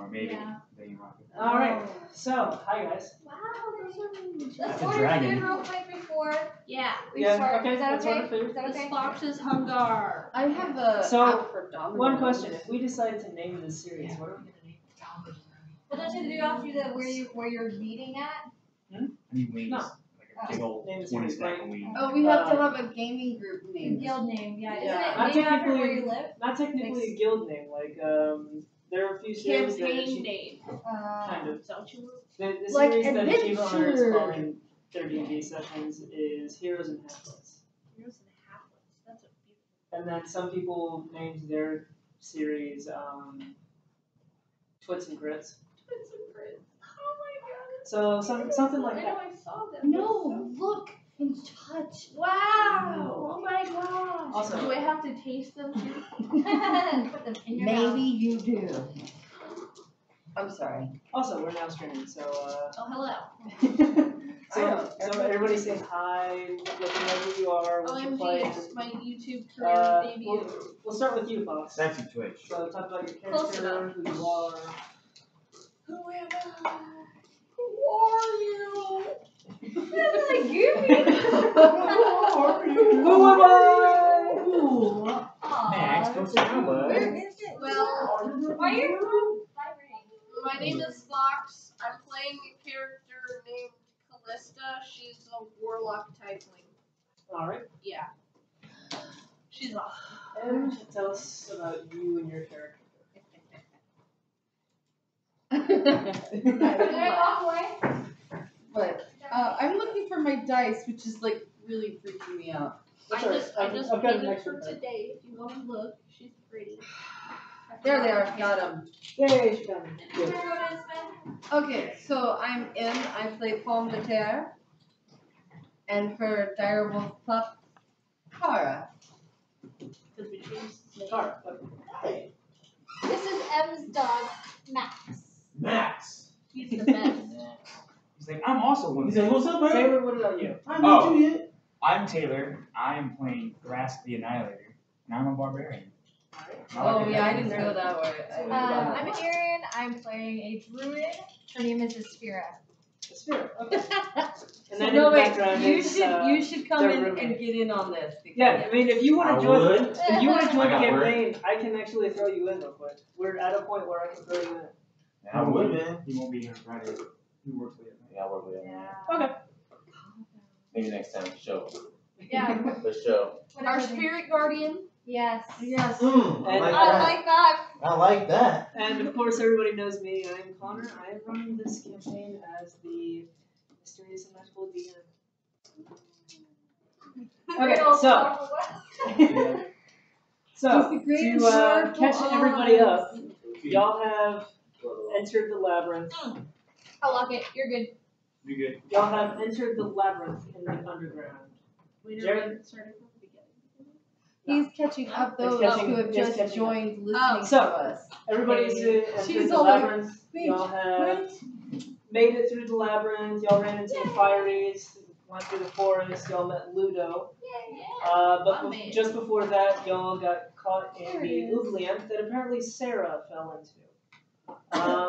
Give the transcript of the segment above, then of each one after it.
or maybe they rock it. All right. So, hi guys. Wow, there's so many. That's Let's a order dragon. food real quick before. Yeah. We start. Okay. Is that Let's okay? order food. Is that okay? This fox's hunger. I have a So, app for Domino's. One question: if we decide to name this series, what are we gonna name it? Well, don't you do after the where you're meeting at? I need wings. No. Like a big old Name the 20 series, stack right? of wings. Oh, we have to have a gaming group name. Guild name, yeah. Yeah. Isn't it named after where you live? Not technically a guild name. Like there are a few series that Campaign name. kind of. Is that what you want? The Like series that Achieve Honor is adventure. calling their D&D sessions is Heroes and Halflets. Heroes and Halflets. That's a beautiful. And then some people named their series Twits and Grits. Twits and Grits. Oh my god. So something like I know that. I saw them. No, look and touch. Wow. Oh my gosh. Also- do I have to taste them too? Put them in your Maybe mouth. you do. I'm sorry. Also, we're now streaming, so Oh, hello. so everybody say hi, let me know who you are, what you play. OMG, it's my YouTube career debut. We'll start with you, Fox. That's your Twitch. So talk about your Close character, enough. who you are. Who am I? Who are you? Like, give me. Who am I? Max, go sit down, bud. Where is it? Well, Why are you vibrating? my name is Fox. I'm playing a character named Callista. She's a warlock typeling. Alright. Yeah. She's awesome. And tell us about you and your character. Did I walk away? But I'm looking for my dice, which is like really freaking me out. I just I've got an painted extra her card. today. If you want to look, she's pretty. There they are. Got them. Yay, she got me. Can Good. I go to spin? Okay, so I'm in. I play Pomme de Terre, and her direwolf pup, Kara. Because we changed his name. Alright. Okay. This is M's dog, Max. Max. He's the best. He's like, I'm also one. He's like, what's up, man? Taylor, what about you? I haven't met you yet. I'm Taylor. I am playing Grass the Annihilator, and I'm a barbarian. Oh yeah, I didn't go that way. I'm Erin. I'm playing a druid. Her name is Aspira. The spirit. Okay. And So then no, in the wait. background You is, should come their in roommate. and get in on this. Because Yeah, I mean, if you want I to join, would. if you want to join the I got work. campaign, I can actually throw you in real quick. We're at a point where I can throw you in. I would, man. He won't be here Friday. He works late. Yeah, I work with him. Yeah. Okay. Maybe next time, show. Yeah. The show. Our spirit guardian. Yes. Yes. And, I like that. I like that. and of course, everybody knows me. I'm Connor. I run this campaign as the mysterious and magical DM. Okay, so With the great to circle catch of- everybody up, y'all have entered the labyrinth. I lock it. You're good. You good? Y'all have entered the labyrinth in the underground. We Jared? never started from the beginning. He's catching up He's those catching- who have he's just catching up. joined listening So- to us. Everybody's entered She's the all like, labyrinth. Wait, Y'all have what? made it through the labyrinth. Y'all ran into the fireys. Went through the forest. Y'all met Ludo. But Fun man. just before that, y'all got caught in There the it is. oubliette that apparently Sarah fell into.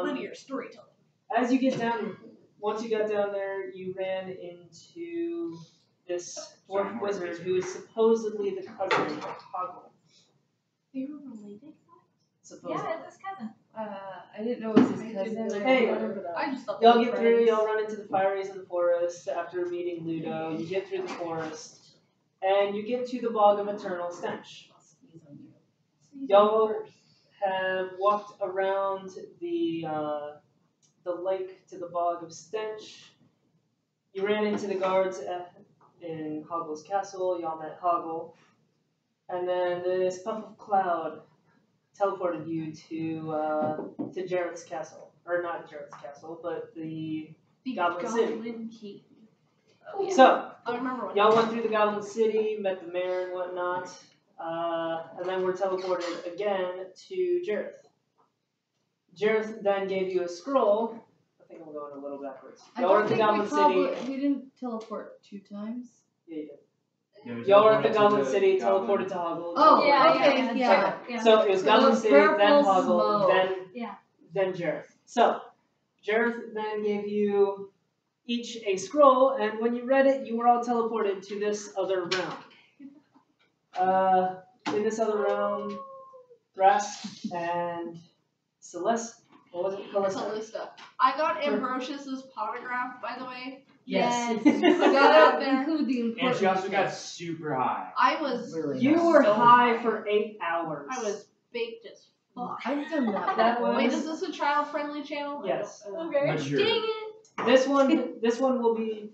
Linear storytelling. As you get down, once you got down there, you ran into this dwarf wizard who is supposedly the cousin of Hoggle. They were related. Supposedly. Yeah, it's his cousin. I didn't know it was his cousin. Hey, I just thought y'all they get were through, friends. y'all run into the fireys in the forest after meeting Ludo. You get through the forest, and you get to the Bog of Eternal Stench. Y'all have walked around the lake to the Bog of Stench. You ran into the guards in Hoggle's castle. Y'all met Hoggle. And then this puff of cloud teleported you to Jareth's castle. Or not Jareth's castle, but the Goblin City. Key. Oh, yeah. So, I remember when y'all went through the Goblin City, met the mayor and whatnot, and then were teleported again to Jareth. Jareth then gave you a scroll. I think I'm going a little backwards. I Y'all were don't at the think Goblin City. we didn't teleport 2 times. Yeah, you did. Yeah, we Y'all were at the teleported Goblin to City, Goblin. teleported to Hoggle. Oh, Yeah, okay, yeah. yeah. Yeah. So it was So Goblin those City, then purple Hoggle, smoke. then Yeah. then Jareth. So, Jareth then gave you each a scroll, and when you read it, you were all teleported to this other realm. In this other realm, Thrask and Celeste, what was it? Callista. I got Ambrosius's autograph, by the way. Yes. Put that out there. Include the And important she also got shit. super high. I was Really You nice. were So high high. for 8 hours. I was baked as fuck. I've done that. That was- Wait, is this a child-friendly channel? Yes. Okay. Mature. Dang it. This one will be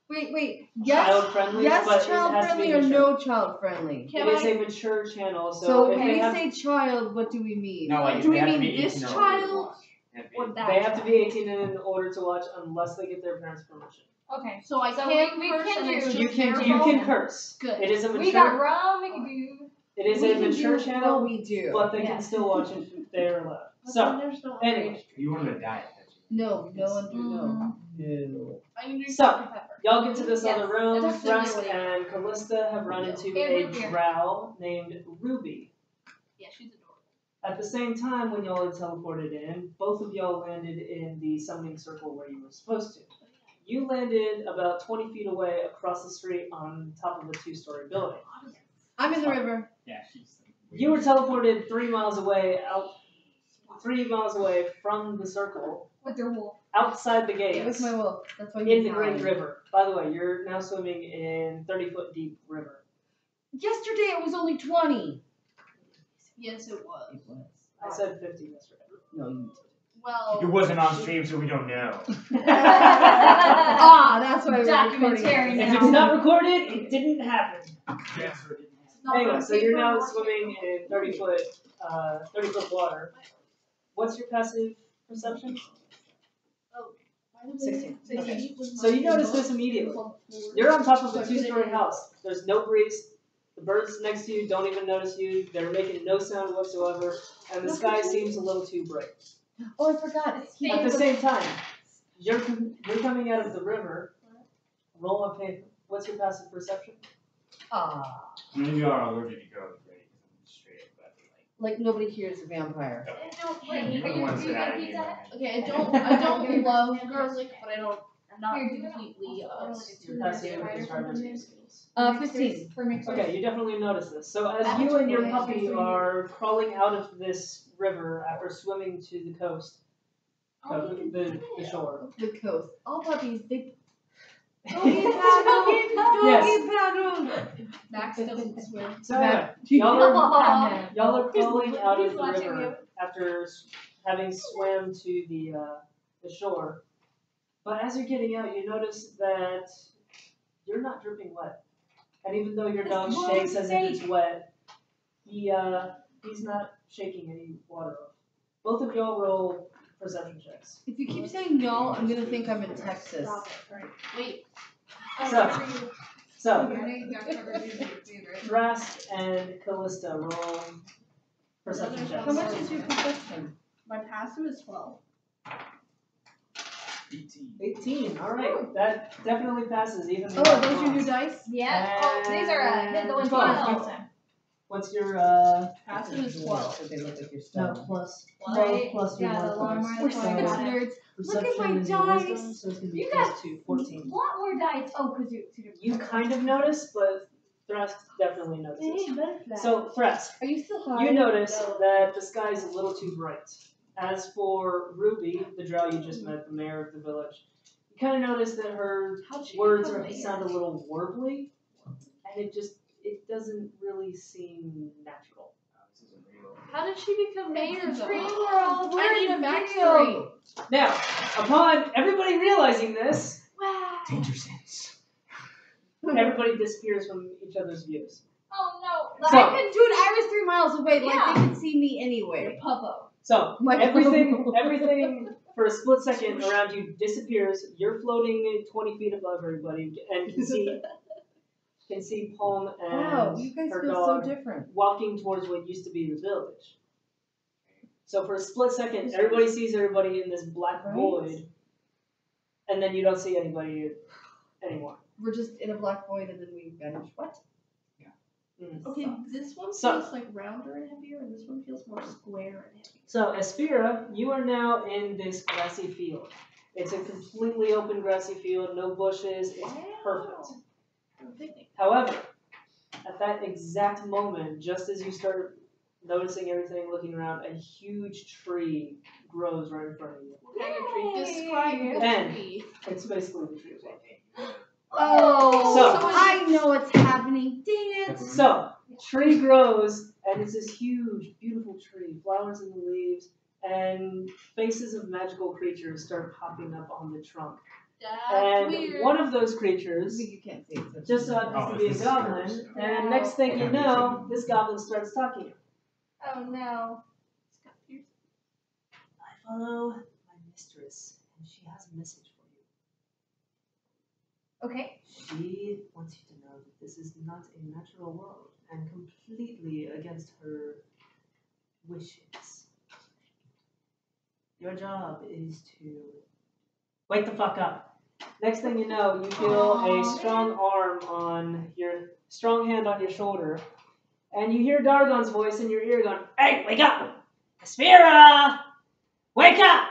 Wait. Yes, child friendly, yes, but child it has to friendly be or mature. no child friendly. Can It is I? a mature channel, so, So if when they we have, say child, what do we mean? No, like Do we they have to mean be this 18 or older to child? watch. They have to be Or 18. that? they have to be 18 in order to watch unless they get their parents' permission. Okay. So I So can we curse can and it's do- just You can their you fault? can curse. Good. It is a We got mature rum, we can do. it is We a can mature do channel, what we do. but they Yeah. can still watch it if they're allowed. But So then there's no anyway, You wanted to diet, that's No one do no. Mhm. No. I can do So, Dr. Pepper. y'all get to this Yes, other room. definitely. Thrask and Callista have run into a Root beer. drow named Ruby. Yeah, she's adorable. At the same time, when y'all had teleported in, both of y'all landed in the summoning circle where you were supposed to. You landed about 20 feet away across the street on top of a 2-story building. I'm in the river. Yeah, she's. You were teleported 3 miles away, 3 miles away from the circle, With their wolf. outside the It gates, was my wolf. That's why in he's the Great fine. River. By the way, you're now swimming in 30-foot deep river. Yesterday it was only 20. Yes, it was. It was. I said 50 yesterday. No, you Well, It wasn't on stream, so we don't know. That's why we're recording Documentary it. If now. it's not recorded, it didn't happen. Yes. not Anyway, on so you're paper now or swimming in 30-foot water. What's your passive perception? Why would 16. they Okay. keep with So you my notice this book? immediately. Book forward. You're on top of a 2-story house. There's no breeze. The birds next to you don't even notice you. They're making no sound whatsoever, and the sky seems a little too bright. Oh, I forgot. At the same time, you're coming out of the river. Roll a paper. What's your passive perception? None of you are allergic to ghosts, right? I'm straight up about it, Like nobody hears a vampire. like, you were the one that said I didn't know. Okay, I don't love garlic, but I'm not Here, do you know- completely Your passive is hard skills. 15. For mixers. Okay, you definitely notice this. So as you and your puppy are crawling out of this river after swimming to the coast, the shore. The coast. All puppies, they Max doesn't swim. So anyway, y'all are crawling out of the river after having swam to the shore. But as you're getting out, you notice that you're not dripping wet. And even though your dog shakes as if it's wet, he's not shaking any water off. Both of y'all roll perception checks. If you keep saying y'all, I'm gonna think I'm in Texas. Wait, So, Thrask and Callista roll perception checks. How much is your perception? my passive is 12. 18. All right, that definitely passes. Even Oh, are those your new dice? Yeah. Oh, these are the ones you 12. had last time. What's your Passive is 12. So they look like your no stuff. plus? Right? Plus your Yeah, the modifiers. lawnmower. We're that's such why I got it. nerds. Perception Look at my and your dice. wisdom, so it's gonna be You plus got 2, 14. A lot more dice. Oh, because you. You kind of notice, but Thrask definitely notices. So Thrask, Are you still high? you notice that the sky is a little too bright. As for Ruby, the drow you just met, the mayor of the village, you kind of notice that her words sound a little warbly, and it doesn't really seem natural. This isn't real. How did she become mayor though? Dream world. I need a backstory. Now, upon everybody realizing this, Wow. Danger sense. everybody disappears from each other's views. Oh no. So- Dude, I was 3 miles away. Like Yeah. they could see me anyway. Puppo. So My everything for a split second around you disappears. You're floating 20 feet above everybody, and can see Palm and Wow, you guys her feel dog so different. walking towards what used to be the village. So for a split second, everybody sees everybody in this black Right. void, and then you don't see anybody anymore. We're just in a black void and then we vanish. What? Okay, this one So- feels like rounder and heavier, and this one feels more square and heavy. So, Aspira, you are now in this grassy field. It's a completely open grassy field, no bushes, it's perfect. However, at that exact moment, just as you start noticing everything, looking around, a huge tree grows right in front of you. What kind of tree? Describe the And- tree. It's basically the tree as well. Oh, So- I know what's happening. Dang it. So, tree grows, and it's this huge, beautiful tree, flowers in the leaves, and faces of magical creatures start popping up on the trunk. That's And weird. one of those I creatures think you can't see it. just so happens to be a this is goblin, yours. and next thing you know, this goblin starts talking. Oh no. It's got piercing. I follow my mistress, and she has a message for you. Okay. She wants you to know that this is not a natural world, and completely against her wishes. Your job is to wake the fuck up. Next thing you know, you feel a strong hand on your shoulder, and you hear Dargon's voice in your ear going, "Hey, wake up! Aspira! Wake up!"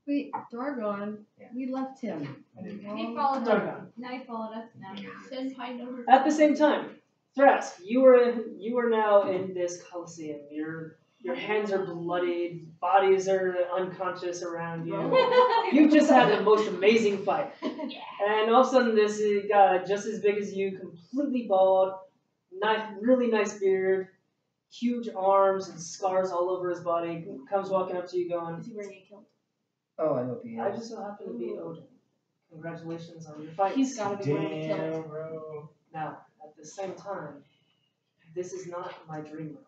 Wait, Dargon. Yeah. We left him. He followed us. Dargon. Now he followed us. Now. Senpai number. At the same time, Thrask, you are now in this coliseum. Your hands are bloodied, bodies are unconscious around you. You've just had the most amazing fight. And all of a sudden, this guy, just as big as you, completely bald, really nice beard, huge arms and scars all over his body, comes walking up to you going, Is he wearing a kilt? Oh, I hope he "I just so happen to be Odin. Congratulations on your fight." He's gotta be wearing a kilt. Damn, bro. Now, at the same time, this is not my dream realm.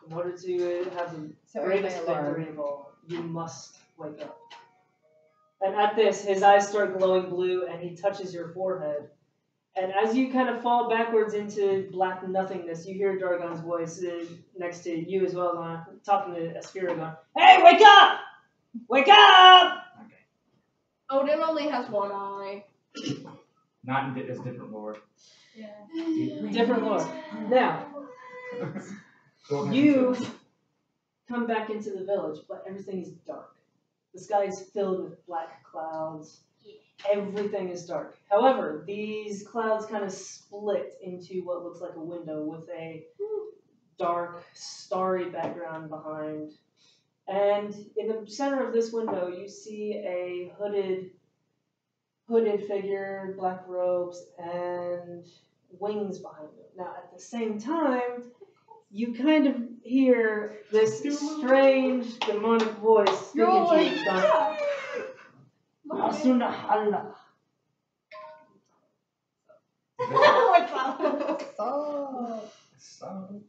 In order to have the So greatest everything alarm. victory of all, you must wake up. And at this, his eyes start glowing blue, and he touches your forehead. And as you kind of fall backwards into black nothingness, you hear Dargon's voice next to you as well, talking to Aspira, going, "Hey, wake up! Wake up!" Okay. Odin only has one eye. Not in it's different lore. Yeah. Different lore. Now, you come back into the village, but everything is dark. The sky is filled with black clouds. Everything is dark. However, these clouds kind of split into what looks like a window with a dark, starry background behind. And in the center of this window, you see a hooded figure, black robes, and wings behind him. Now, at the same time, you kind of hear this strange demonic voice speaking to you. It's going, "Asuna Allah." Oh. So,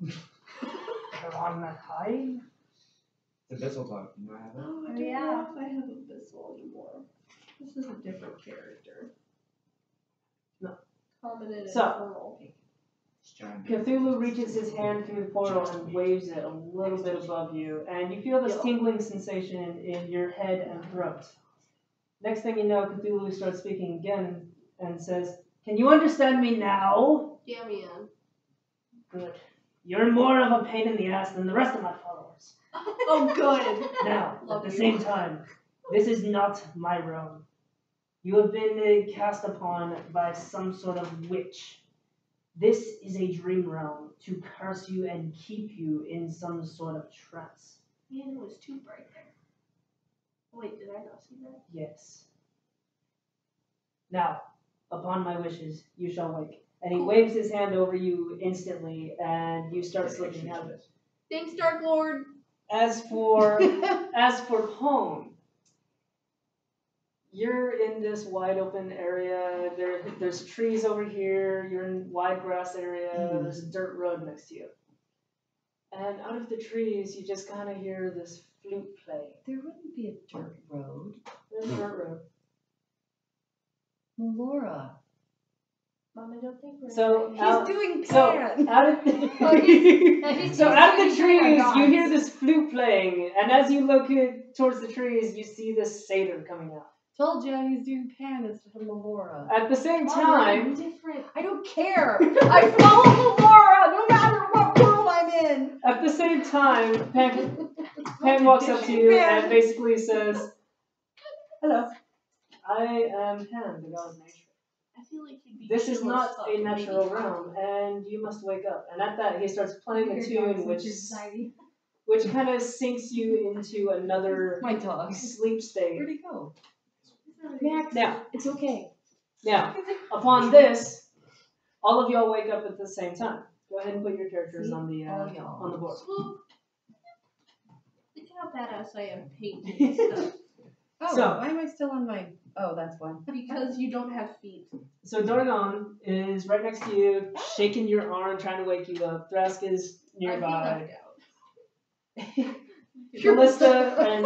Karanahai? the Bissell talk. You know how Oh, I Oh, don't yeah. know if I have Abyssal anymore. This is a different character. No. Prominent So- and formal. Cthulhu reaches his hand through the portal and waves it a little bit above you, and you feel this tingling sensation in your head and throat. Next thing you know, Cthulhu starts speaking again and says, "Can you understand me now?" Damian. Good. You're more of a pain in the ass than the rest of my followers. Oh, good. Now, at Love the you. same time, this is not my realm. You have been cast upon by some sort of witch. This is a dream realm to curse you and keep you in some sort of trance. Man, it was too bright there. Wait, did I not see that? Yes. Now, upon my wishes, you shall wake. And he waves his hand over you instantly, and you start slipping out of it. Thanks, Dark Lord. As for Pone, you're in this wide open area. There's trees over here. You're in wide grass area. There's a dirt road next to you. And out of the trees, you just kind of hear this flute play. There wouldn't be a dirt road. There's a dirt road. Melora. Mama, don't think we're So He's out, doing so pan. out of he's so out of the just doing trees, gods. you hear this flute playing, and as you look towards the trees, you see this satyr coming out. Told you he's doing Pan instead of Melora. At the same Oh, time, different. I don't care. I follow Melora no matter what world I'm in. at the same time, Pan walks up to you and basically says, Hello. I am Pan, the god of nature. I feel like he'd be This is chill not as fuck, a natural maybe. realm, and you must wake up. And at that, he starts playing a tune Society. which kind of sinks you into another My dog. sleep state. Where'd he go? Max, Now, it's okay. now, upon this, all of y'all wake up at the same time. Go ahead and put your characters on the on the board. Look at how badass I am painting stuff. Oh, So- why am I still on my... Oh, that's why. Because you don't have feet. So Dargon is right next to you, shaking your arm, trying to wake you up. Thrask is I feel nearby. left out. Callista and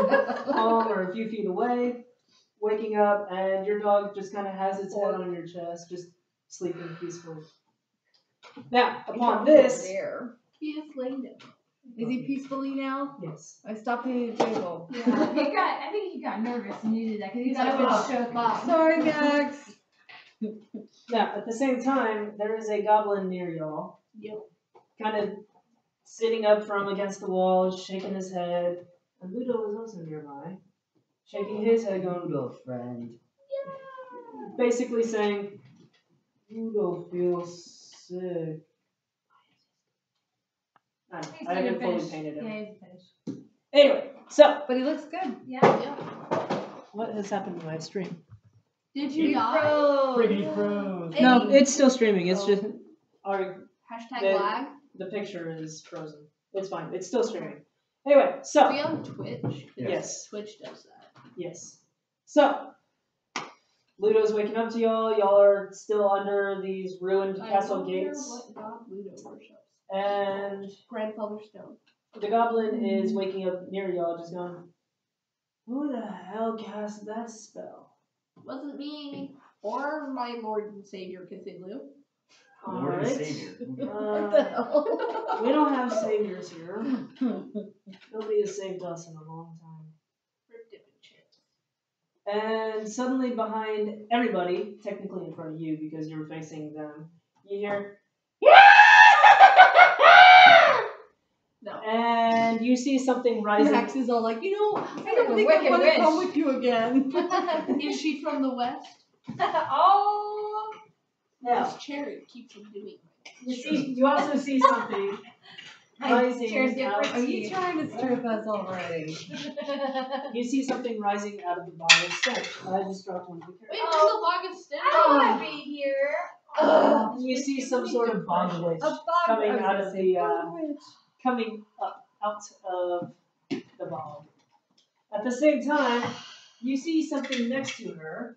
Palm are a few feet away, waking up, and your dog just kind of has its head on your chest, just sleeping peacefully. Now, upon this, There. He is laying down. Is he peacefully now? yes. I stopped eating the table. Yeah, I think he got nervous and needed that because he He's got a like, bit shook. Sorry, Max. Now, at the same time, there is a goblin near y'all, Yep. kind of sitting up from against the wall, shaking his head. And Ludo is also nearby, shaking his head, going, Ludo friend. basically saying, Ludo feels sick. I haven't fully painted him. Yeah, he's finished. Anyway, so, But he looks good. Yeah. what has happened to my stream? Did you die? Freaking froze. Hey. No, it's still streaming. It's Oh. just our Hashtag The- lag. the picture is frozen. It's fine. It's still streaming. Anyway, Are so we on Twitch? 'Cause Yes. Twitch does that. yes, so Ludo's waking up to y'all. Y'all are still under these ruined castle I wonder gates, what god Ludo worships. and Grandfather Stone. the goblin is waking up near y'all, just going, "Who the hell cast that spell?" Wasn't me or my Lord and Savior Cthulhu. Lord and Alright. Savior. What the hell? We don't have saviors here. Nobody has saved us in a long time. Rip dip and chip. And suddenly behind everybody, technically in front of you because you're facing them, you hear, No. and you see something rising. Max is all like, I don't a think I wicked want to witch. come with you again. Is she from the West? Oh. Now, This chariot keeps on doing you also see something rising Cheers, out. different. Are you trying to strip us already? You see something rising out of the bottom of stench. I just dropped one of the Wait, characters. there's a log of stench. I don't want to be here. You see some sort of bog witch A bug coming I was out gonna of say, the bug witch. coming up out of the bog. At the same time, you see something next to her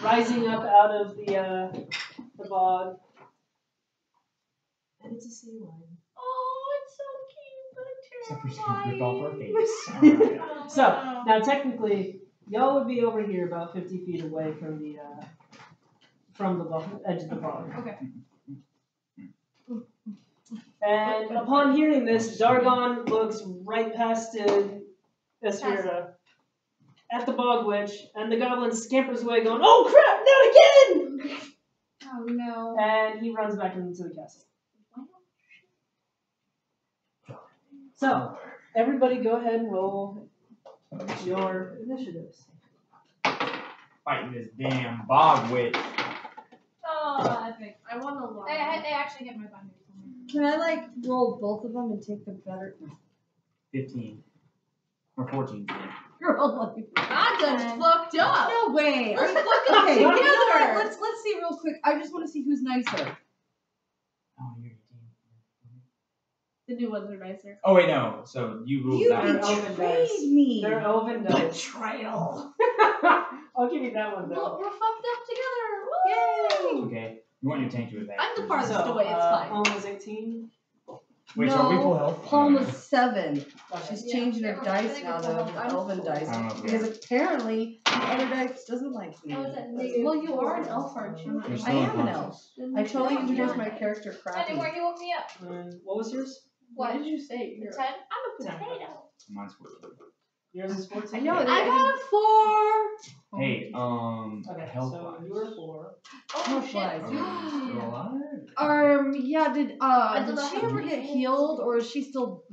rising up out of the bog, and it's a sea lion. Oh, it's so cute, Except for but she ripped off her terrifying. face. Oh, So wow. now technically, y'all would be over here about 50 feet away from the edge of the bog. Okay. And upon hearing this, Dargon looks right past Espira at the bog witch, and the goblin scampers away, going, "Oh crap! Not again!" Oh no. And he runs back into the castle. So everybody, go ahead and roll your initiatives. Fighting this damn bog witch. Oh, epic. I want a log. I actually get my binder somewhere. Can I roll both of them and take the better? 15. Or 14. You're all like, God, that's fucked up. no way. Let's Are you fuck up okay? You know together. what? Let's see real quick. I just want to see who's nicer. Oh, you're 18. The new ones are nicer. Oh, wait, no. So you ruled You that. They're elven betrayed dice. me. They're elven dice. Betrayal. I'll give you that one though. Look, we're fucked up together. Woo! Yay. Okay. You want your tank to attack. I'm the farthest So, away, it's fine. Palm was 18. Wait, so are we full health? Palm was 7. Okay. She's Yeah. changing her I dice think now it's to I'm elven full. dice. I don't know if we Because are. apparently the other dice doesn't like me. Oh, is that Well, you are an elf, aren't you? You're I still am an unconscious. elf. I totally Yeah. introduced my character I crappy. didn't work. You woke me up. And what was yours? What did you say? The You're 10? I'm a Ten. potato. Mine's 14. Yours is 14. I know. I got a 4. Hey, Okay, health so wise. you were 4. Health wise. Are we still alive? Yeah, did don't know she how ever to get hit. healed or is she still,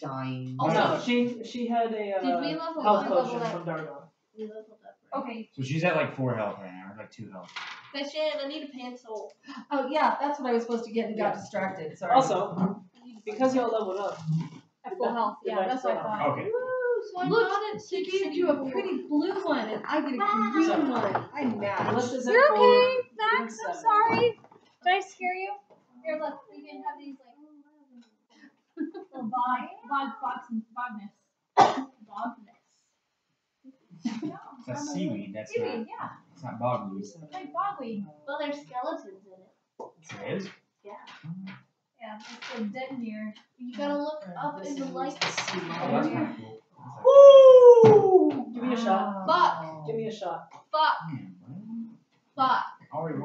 dying? Also- No, she had a Did we level health up? potion Level up. from Dargon. We leveled up, right? Okay. So she's at like 4 health right now, or like 2 health. Fashion, I need a pencil. Oh yeah, that's what I was supposed to get and got distracted. Sorry. Also, because y'all leveled up, At full health. You're Yeah, back that's to what I full thought. Okay. Woo, so I'm Look, not at she 6 gave you a anymore. pretty blue one and I get a Wow. green one. I'm mad. Callista's at You're 4. okay, you're Max. at I'm 7. sorry. Did I scare you? Here, look. We can have these like little bogness. That's seaweed. That's Seaweed, not. yeah. It's not bogweed. It's like bogweed. Well, there's skeletons in it. It is. Yeah. Yeah, it's so dead near. You gotta look up in the light. Oh, that's kind of cool. Woo! Give me a shot. Fuck. Give me a shot. Fuck. Fuck.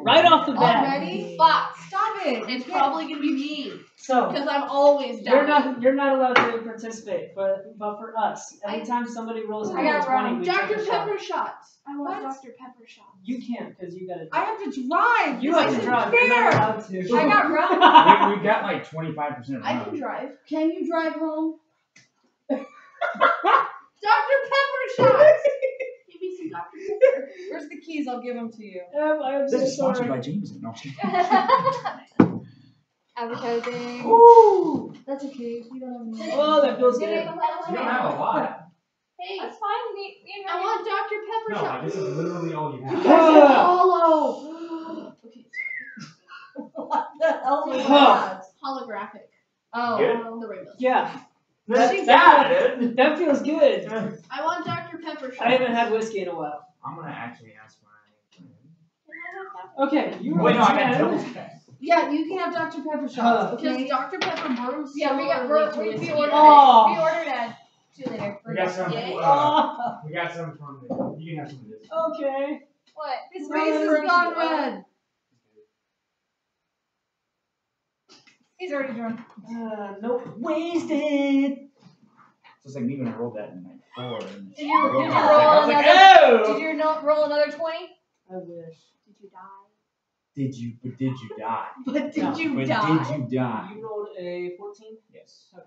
Right off the bat. Already? Fuck. Stop it. It's probably gonna be me. So Because I'm always down. you're not allowed to participate, but for us, anytime somebody rolls a I got 20, we take Dr. a shot. Pepper shots. I want What? Dr. Pepper shots. You can't because you gotta. I have to drive. You This have to isn't drive. You're fair. not allowed to. I got round. We've got like 25% I around. can drive. Can you drive home? Dr. Pepper shots. Give me some Dr. Pepper. Where's the keys? I'll give them to you. I am so This is sponsored sorry. by Jameson. No. Advertising. Ooh. That's okay. We don't have any. Oh, that feels Did good. I complain? You don't have a lot. Hey, That's fine. Me and I want Dr. Pepper No, shots. like, this is literally all you You have. guys are hollow. Okay, What the hell was Huh. that? holographic. Oh. Good. The rainbow. Yeah. That's That, dude. that feels good. I want Dr. Pepper shots. I haven't had whiskey in a while. I'm gonna actually ask my. Can I have Dr. Okay, you were Wait, no, I got 10. double check. Yeah, you can have Dr. Pepper shots. Because Okay. Dr. Pepper burns Yeah, we got similarly to we whiskey. ordered Oh. it. We ordered it. 2 later. We got some. Yay. Oh, We got some from the. You can have some of this. okay. What? His No, face that's has gone red. He's already drunk. Nope. Wasted. So it's like me when I rolled that in like 4. And Did you roll I was like, another? oh! Did you not roll another 20? I wish. Did you die? Did you? But did you die? But No. did you But die? did you die? You rolled a 14? Yes. Okay.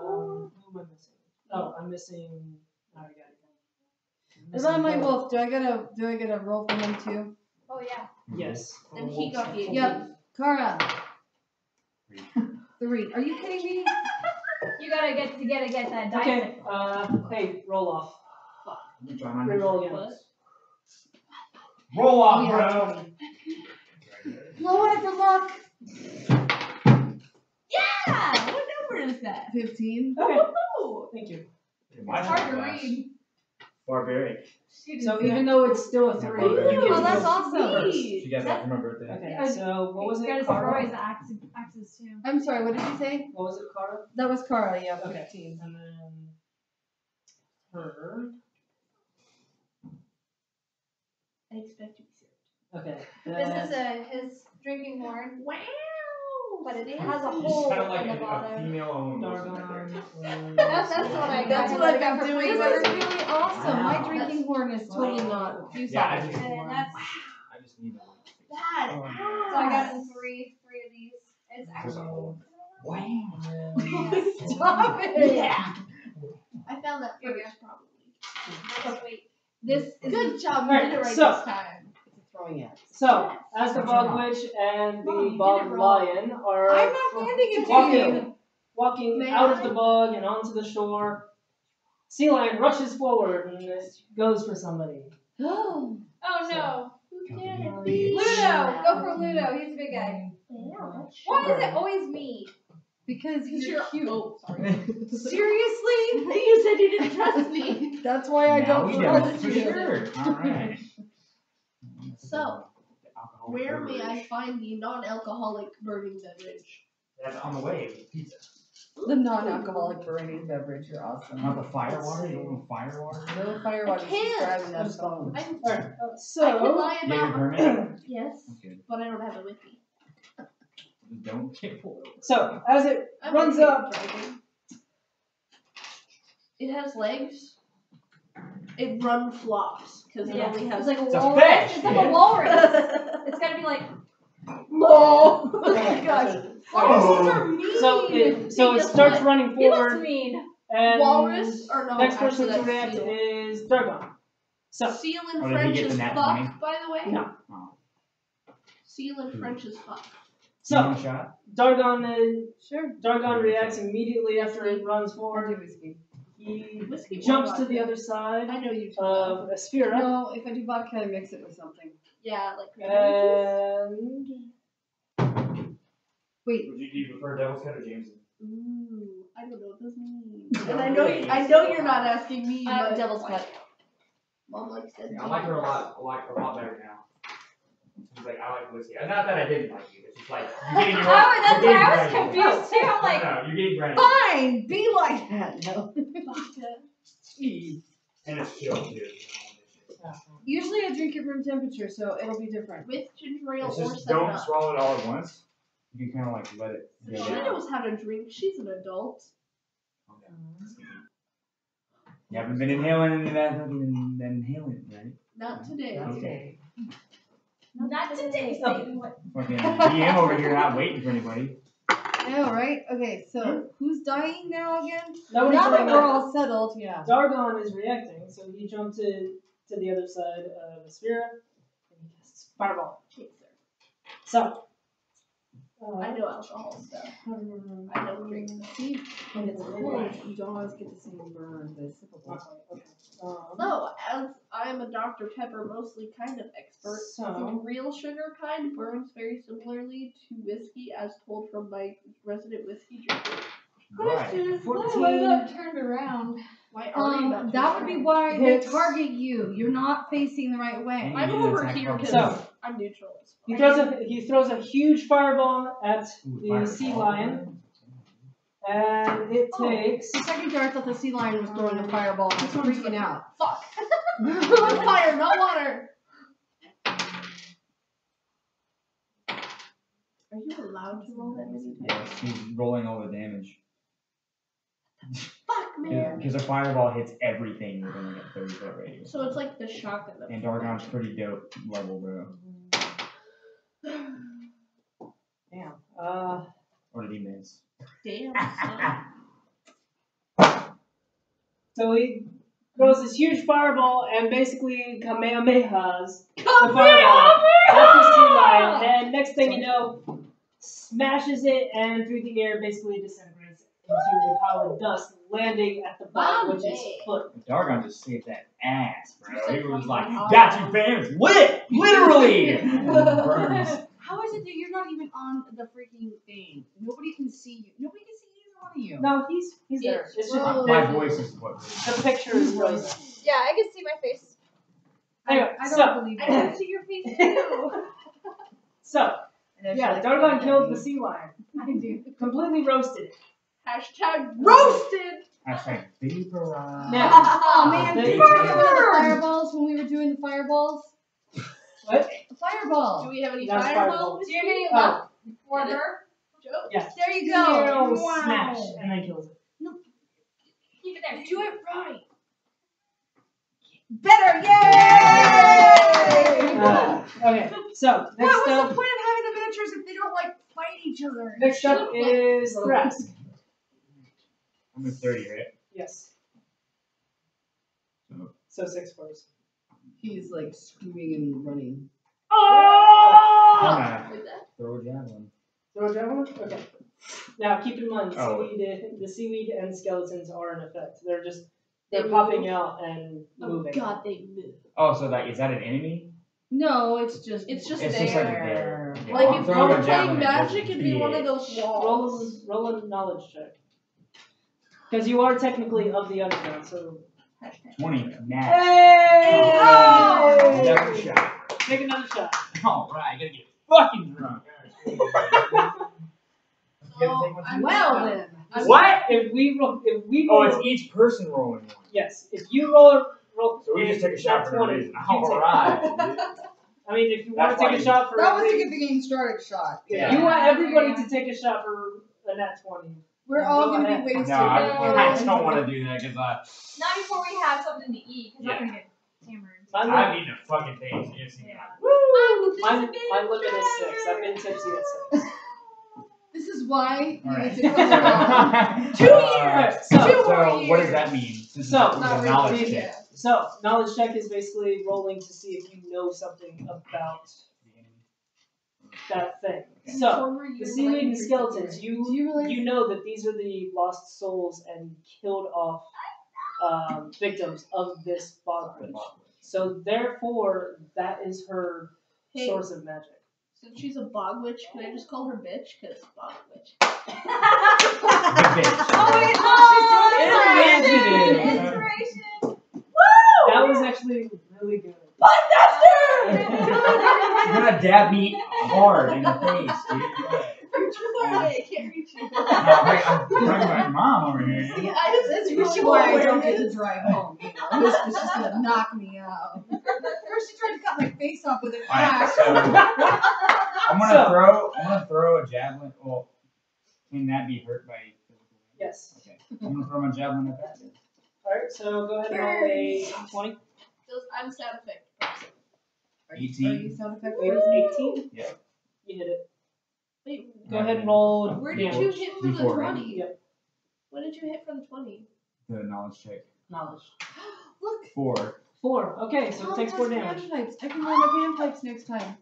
Who am I missing? Oh, I'm missing. I already got it. Is that my wolf? Do I gotta roll for him too? Oh yeah. Yes. And he got the Yep. Kara. 3. 3. Are you kidding me? You gotta get that dice. Okay. Hey, roll off. Let me try my Reroll again. What? Roll Oh off, yeah, bro. 20. Blow it for luck. Yeah. What number is that? 15. Okay. Oh, Thank you. My It's hard to class. read. Barbaric. So even though it's still a 3, Ooh, you Oh, get that's awesome. She got that for my birthday. Okay. So what was He's it? got Cara? his axes too. I'm sorry, what did you say? What was it, Cara? That was Kara, yeah, Okay. 15. And then her. I expect to be served. Okay. This is his drinking horn, Wow. but it Fancy. has a You hole sound like in the a bottom. female own. Dargon. That's what I got. That's what I've been for doing. free. That's really awesome. My Wow. drinking horn is totally not. You Yeah, saw I it. just, And that's I just need to. That. so I got him three of these. It's actually So, Wow. and Stop it. Yeah. I found that Here we first, probably. that's sweet. This is Good job. You Alright, did it right so- this time. it's a throwing axe. So, as the Bog Witch and Mom, you the did Bog it wrong. Lion are I'm not handing it to walking, walking May out I? of the bog and onto the shore, Sea Lion rushes forward and goes for somebody. Oh. Oh no. Who Count can the it big be? Ludo! Go for Ludo. He's a big guy. Yeah. Why is it always me? Because you're cute. Oh, sorry. Seriously? You said you didn't trust me. That's why I Now don't we know trust for you. sure. Alright. So, Where may I find the non-alcoholic burning beverage? That's on the way. Pizza. The non-alcoholic burning beverage. You're awesome. Not the fire water. You don't want fire water? No fire water. I can't. Driving that phone. I'm, Alright, I can so, lie You have your about permit? yes, That's good. but I don't have it with me. Don't get pulled over. so as it I'm runs okay up, driving. It has legs. It run flops. because it Yeah. only has. It's like a It's a walrus. fish, It's like yeah. a walrus. It's gotta be like. Oh my Okay, gosh. Walruses are mean. So it Guess starts what? running He looks forward, mean. and Walrus or no? next actually, person to that's react seal. is Dargon. So Seal in Oh, did he French get the is nat fuck, 20? by the way. no. Oh. Seal in French is fuck. So One shot. Sure. Dargon reacts immediately after it runs I forward. do whiskey. He Whiskey or jumps to vodka? the other side I know you too. of Aspira, No, if I do vodka, I mix it with something. Yeah, like cranberry and Wait. Do you prefer Devil's Cut or Jameson? juice. Ooh, I don't know what this means. Yeah, And I know you're not asking me. But Devil's cut. Mom likes that. Yeah, I like her a lot. I like her a lot better now. She's like, I like whiskey. Not that I didn't like you. It's just like you're getting your own. That's you're why I was getting ready. confused too. I'm like, No, you're getting ready. Fine, be like that. No. Jeez. And it's chill too. Usually I drink it room temperature, so it'll be different. With ginger ale It's or just 7 don't Up. swallow it all at once. You can kind of like let it go She down. knows how to drink. She's an adult. You haven't been inhaling that fucking inhaling, right? Not today. Okay. not today, Satan. What? Fucking DM over here not waiting for anybody. I know, right? Okay, so who's dying now again? nobody's Now that doing we're that. all settled, yeah. Dargon is reacting, so he jumped to the other side of Aspira and he casts Fireball. So I know alcohol stuff. I don't drink stuff. See, when it's cold, you don't always get the same burn, but it's sippable. okay. So, as I'm a Dr. Pepper mostly kind of expert, the So real sugar kind burns very similarly to whiskey as told from my resident whiskey drinker. Right. What if I got turned around? Why are you not That would be why they Hits. target you. You're not facing the right way. And I'm you didn't over attack here from because So- I'm neutral. It's he fine. throws a huge fireball at Ooh, the fireball. sea lion, and it Oh. takes. For a second there, I thought the sea lion was throwing a fireball. I was freaking out. Fuck. On fire, not water. Are you allowed to roll that many times? Yes, he's rolling all the damage. Fuck, man. Because a fireball hits everything within like a 30-foot radius. So it's like the shotgun. And Dargon's pretty dope level, bro. Damn. Or did he miss? Damn, son. So he throws this huge fireball and basically Kamehamehas the fireball at the sea lion, and next thing you know, smashes it and through the air basically disintegrates into a pile of dust, landing at the bottom, which is foot. Dargon just saved that ass, bro. You said He was fucking like, awesome. got you, fam. It's lit! Literally! And burns. How is it that you're not even on the freaking thing? Nobody can see you. Nobody can see either one of you. No, he's there. It's It's just My voice is what. the picture is frozen. Yeah, I can see my face. Anyway, I so don't believe I that. can see your face too. so And yeah, like, Dargon killed the sea lion, I do. completely roasted it. Hashtag roasted. Hashtag vaporize. Now, Oh man, They did you get rid of the burned. fireballs when we were doing the fireballs? what? The fireball. Do we have any That's fireballs? fireball. Do you have any Oh, left for her? Joe? yes. There you Zero go. smash, and then kills it. Keep it there. Do it right. Better, yay! Okay, so What next was the up, point of having the miniatures if they don't like fight each other? next up is Thrask. I'm at 30, right? Yes. So- So 6 fours. He's like screaming and running. Oh! I'm gonna Like that? throw a javelin. Throw a javelin? Okay. Now keep in mind, Oh. the seaweed and skeletons are in effect. They're They popping move? out and Oh moving. god, they move. Oh, so that is that an enemy? No, it's just It's just It's there. just like there. Yeah, Like I'm if throwing you a were javelin playing at magic, it'd be one of those walls. Roll a knowledge check. Because you are technically of the underground, so. 20. Nat. Hey! Oh! Another shot. Take another shot. Alright, gotta get fucking drunk. So, I'm well then. What? If we roll, Oh, it's each person rolling one. yes. If you roll, So we just took a shot for no 20, reason. you take- Alright. I mean, if you That's want to take why a you- shot for That was every- to get the game started shot. if Yeah. you want everybody to take a shot for a nat 20. We're Go all gonna ahead. be wasted. No, I don't want to do that because Not before we have something to eat, because Yeah. I'm gonna get tamarins. My I limit, haven't eaten a fucking thing. So you just Yeah. my limit is 6. I've been tipsy at 6. This is why you Alright. need to go 2 years. So- 2 So more what does years. that mean? Since So- it's Not a knowledge really, check. yeah. So, knowledge check is basically rolling to see if you know something about that thing. So, the sea maiden skeletons, Do you realize you know that these are the lost souls and killed off victims of this bog witch. So therefore, that is her Hey. source of magic. Since she's a bog witch, can I just call her bitch? Because bog witch. Inspiration. That was actually really good. You're gonna dab me hard in the face, dude. I can't reach you. No, wait, I'm talking about your mom over here. That's really why I don't get to drive home. You know, this is just gonna knock me out. First, she tried to cut my face off with an Alright, axe. so I'm gonna throw a javelin. Well, can that be hurt by physical damage? Yes. Okay. I'm gonna throw my javelin at that. Alright, so go ahead and roll a 20. I'm sound effect person. Are 18. you sound effect Wait, person? 18? Yeah. You hit it. Wait, Go ahead and roll. where did damage. you hit for the D4, right? 20? Yep. What did you hit for the 20? The knowledge check. Knowledge. Look. 4. 4. Okay, so it takes 4 damage. Panpipes. I can roll my panpipes next time.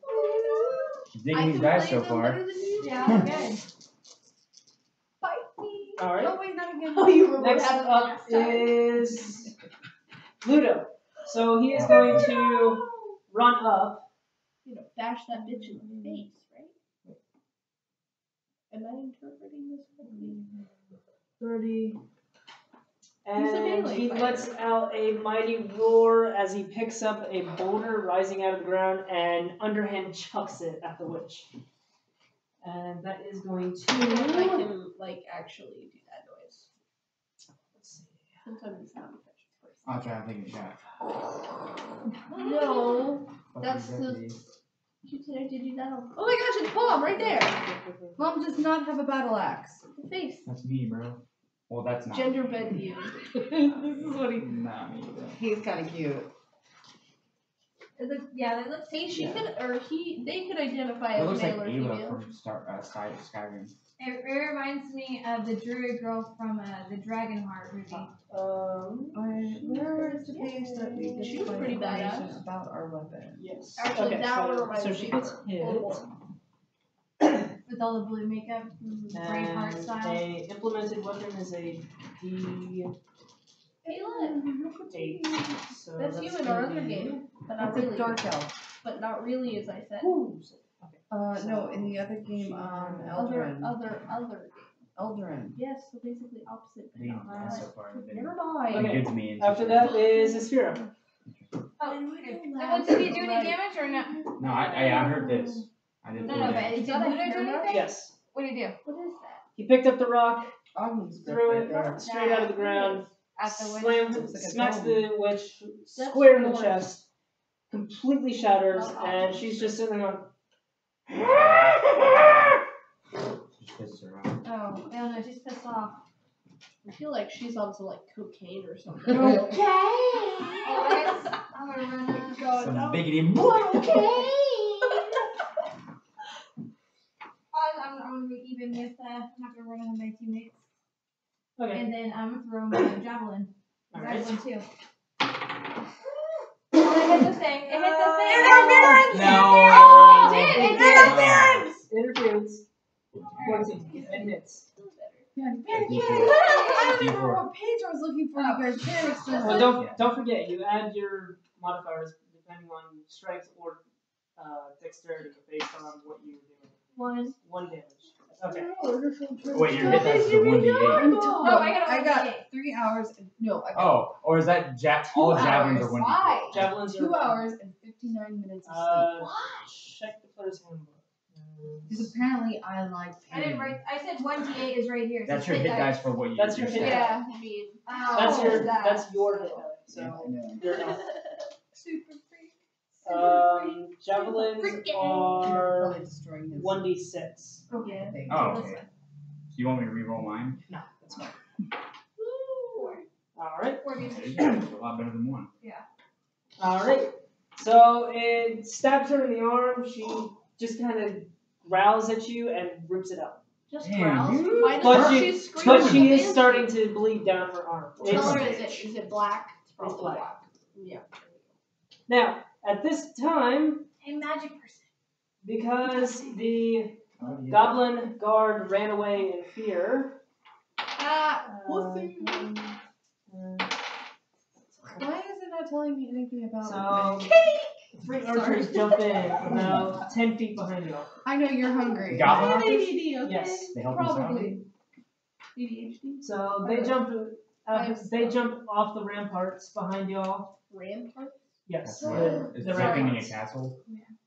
Digging these dice so far. Yeah, good. Bite me. Alright. Oh wait, not again. Oh, you remember Next that up last time. is Ludo. So he is going to run up. You know, bash that bitch in the face, right? Am I interpreting this correctly? 30. He's a And melee he fighter. lets out a mighty roar as he picks up a boulder rising out of the ground and underhand chucks it at the witch. And that is going to. I can, like, actually do that noise. Let's see. Since I'm in sound effects person. I'll try and take a shot. No. Fuck That's you, the- Jesse. You said I did do that on. Oh my gosh, it's Palm right there! Mom does not have a battle axe. The face. That's me, bro. Well, that's not. Gender bend you. This is what he. Not me, bro. He's kind of cute. Yeah, they look. See, she could, or he, they could identify It as looks like male or Ava female. from Skyrim. It reminds me of the druid girl from the Dragonheart movie. Where is the page that we get She to was find pretty information badass. about our weapon? Yes. Actually, okay, that so, one reminds so me she of gets her. hit. With all the blue makeup, Braveheart And style. a implemented weapon is a D8. Hey, look. So That's you in gonna our other be- game, but not That's really. a dark elf. But not really, as I said. Ooh. No, in the other game, Other Eldarin. game. Eldarin. Yes, so basically opposite. But Leading not pass right. so far. They've been Never mind. Okay. good to me. in After situation. that is Aspira. Oh, what did he do any damage or no? No, I heard this. I did No, 4 no, but damage. did Ludo do anything? Yes. What did he do? What is that? He picked up the rock, Ogden's threw right it there. straight out of the ground, At the witch. slammed, Looks like a smacks dome. the witch That's square in the more- chest, completely shatters, Not and awesome. she's just sitting there going, Just pisses her off. Oh, I don't know, she's pissed off. I feel like she's on some like cocaine or something. Okay. Alright, I'm gonna run up. Some biggity okay. I'm gonna be even with, I'm not gonna run with my teammates. okay, And then I'm gonna throw my javelin. alright. Javelin too. Oh, it hit the thing. It hit the thing. No. It did. It No. Interference. 14. And hits. I don't even know what page I was looking for. You guys panicked so Well, much. don't forget, you add your modifiers depending on strength or dexterity based on what you were doing. 1 damage. Okay. Wait, your hit dice is a 1d8. No, I got a 1d8. 3 hours. No, I got Oh, or is that all 2 javelins hours. are 1d8? Why? Javelins are 2 hours and 59 minutes of sleep. Check the player's handbook. Because apparently I like I didn't write. I said 1d8 is right here. It That's says your hit dice for what you That's your do. hit dice. Yeah. I mean, Oh, That's your that. that's your hit die. So Yeah, I know. you're not. Super freak. Javelins Freaking. are Probably destroying his 1d6. Okay. thing. Oh, okay. So you want me to re-roll mine? No, that's fine. Four. All right. 4 There damage. you go. It's a lot better than 1. Alright. So it stabs her in the arm. She just kind of growls at you and rips it out. Just Damn, growls. you- Why But doesn't she, she scream? but at she the is banshee? starting to bleed down her arm. What color is it? Is it black? It's probably black. Yeah. Now, at this time, A magic person. because the goblin guard ran away in fear. Why is it not telling me anything about So, three archers jump in about 10 feet behind you. I know you're hungry. Goblin I have archers? ADD, okay? Yes. They help us out? Probably. ADHD? So they jump off the ramparts behind y'all. Rampart? Yes. That's the- Is the it something in a ramparts. castle?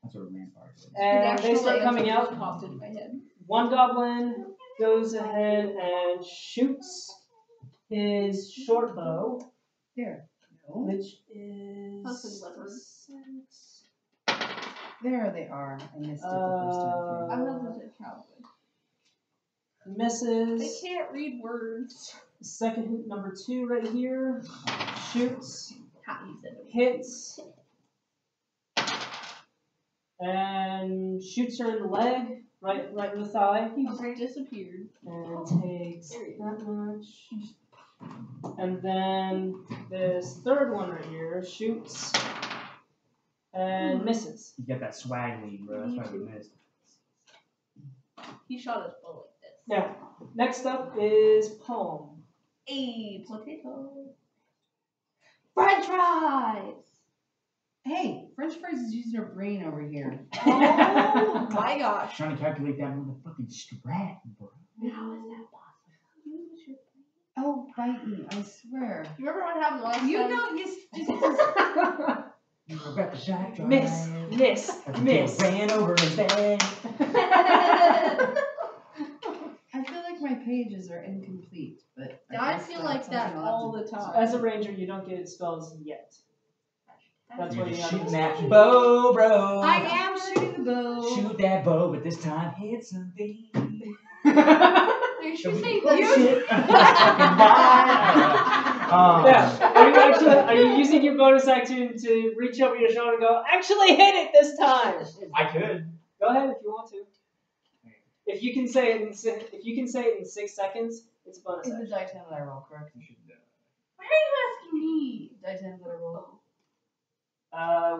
That's what a rampart is. And they start coming out. Popped into my head. One goblin goes ahead and shoots his short bow, There. No. which is Husband leopard. 6. There they are. I missed it the first time. I'm not a cowboy. Misses. They can't read words. Second hit, number 2 right here. Shoots, How you said it. hits, and shoots her in the leg, right in the thigh, He just disappeared. and takes that much. And then this third one right here shoots and misses. You got that swag lead, bro. That's why we missed. He shot his bow like this. Now, next up is Palm. A potato. French fries. Hey, French fries is using her brain over here. Oh my gosh. Trying to calculate that motherfucking strat, bro. How is that possible? Use your brain. Oh, bite me, I swear. You remember what happened last You time? don't just You were about to back drive. Miss. Ran over his head. I feel like my pages are incomplete, but I guess feel that's like that something I'll all have the to- time. As a ranger, you don't get spells yet. That's You're what you just have shooting to that bow, bro. I am shooting the bow. Shoot that bow, but this time hit something. You should say Oh, that. shit. Yeah. Are you using your bonus action to reach over your shoulder and go, actually hit it this time? I could. Go ahead if you want to. If you can say it in 6 seconds, it's a bonus Is the action. die 10 that I roll, correct? You should, Why are you asking me? Die 10 that I roll.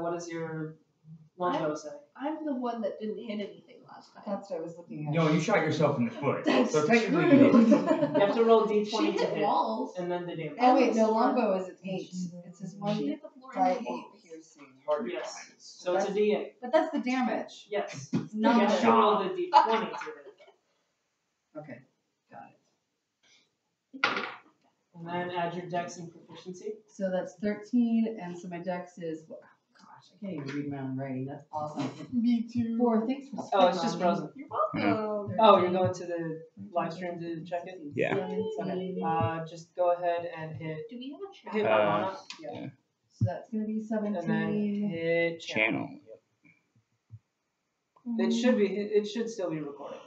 What does your longbow say? I'm the one that didn't hit anything last time. That's what I was looking at. No, you shot yourself in the foot. That's so technically true. you did. You have to roll d20 She to hit hit, walls. and then the damage. Oh wait, no, Floor. longbow is at 8. It says She 1 hit the floor die and 8 the walls. piercing. Hard to Yes. find. So it's a d8. But that's the damage. Yes. It's You not have to the roll the d20 to hit. Okay, got it. And then add your dex and proficiency. So that's 13, and so my dex is, well, gosh, I can't even read my own writing. That's awesome. Me too. 4, thanks for Oh, it's just frozen. frozen. You're welcome. Oh, you're going to the live stream to check it? Yeah. Okay. Just go ahead and hit Do we have a chat? hit Ramona. Yeah. So that's going to be And then 17. hit channel. Channel. It should still be recording.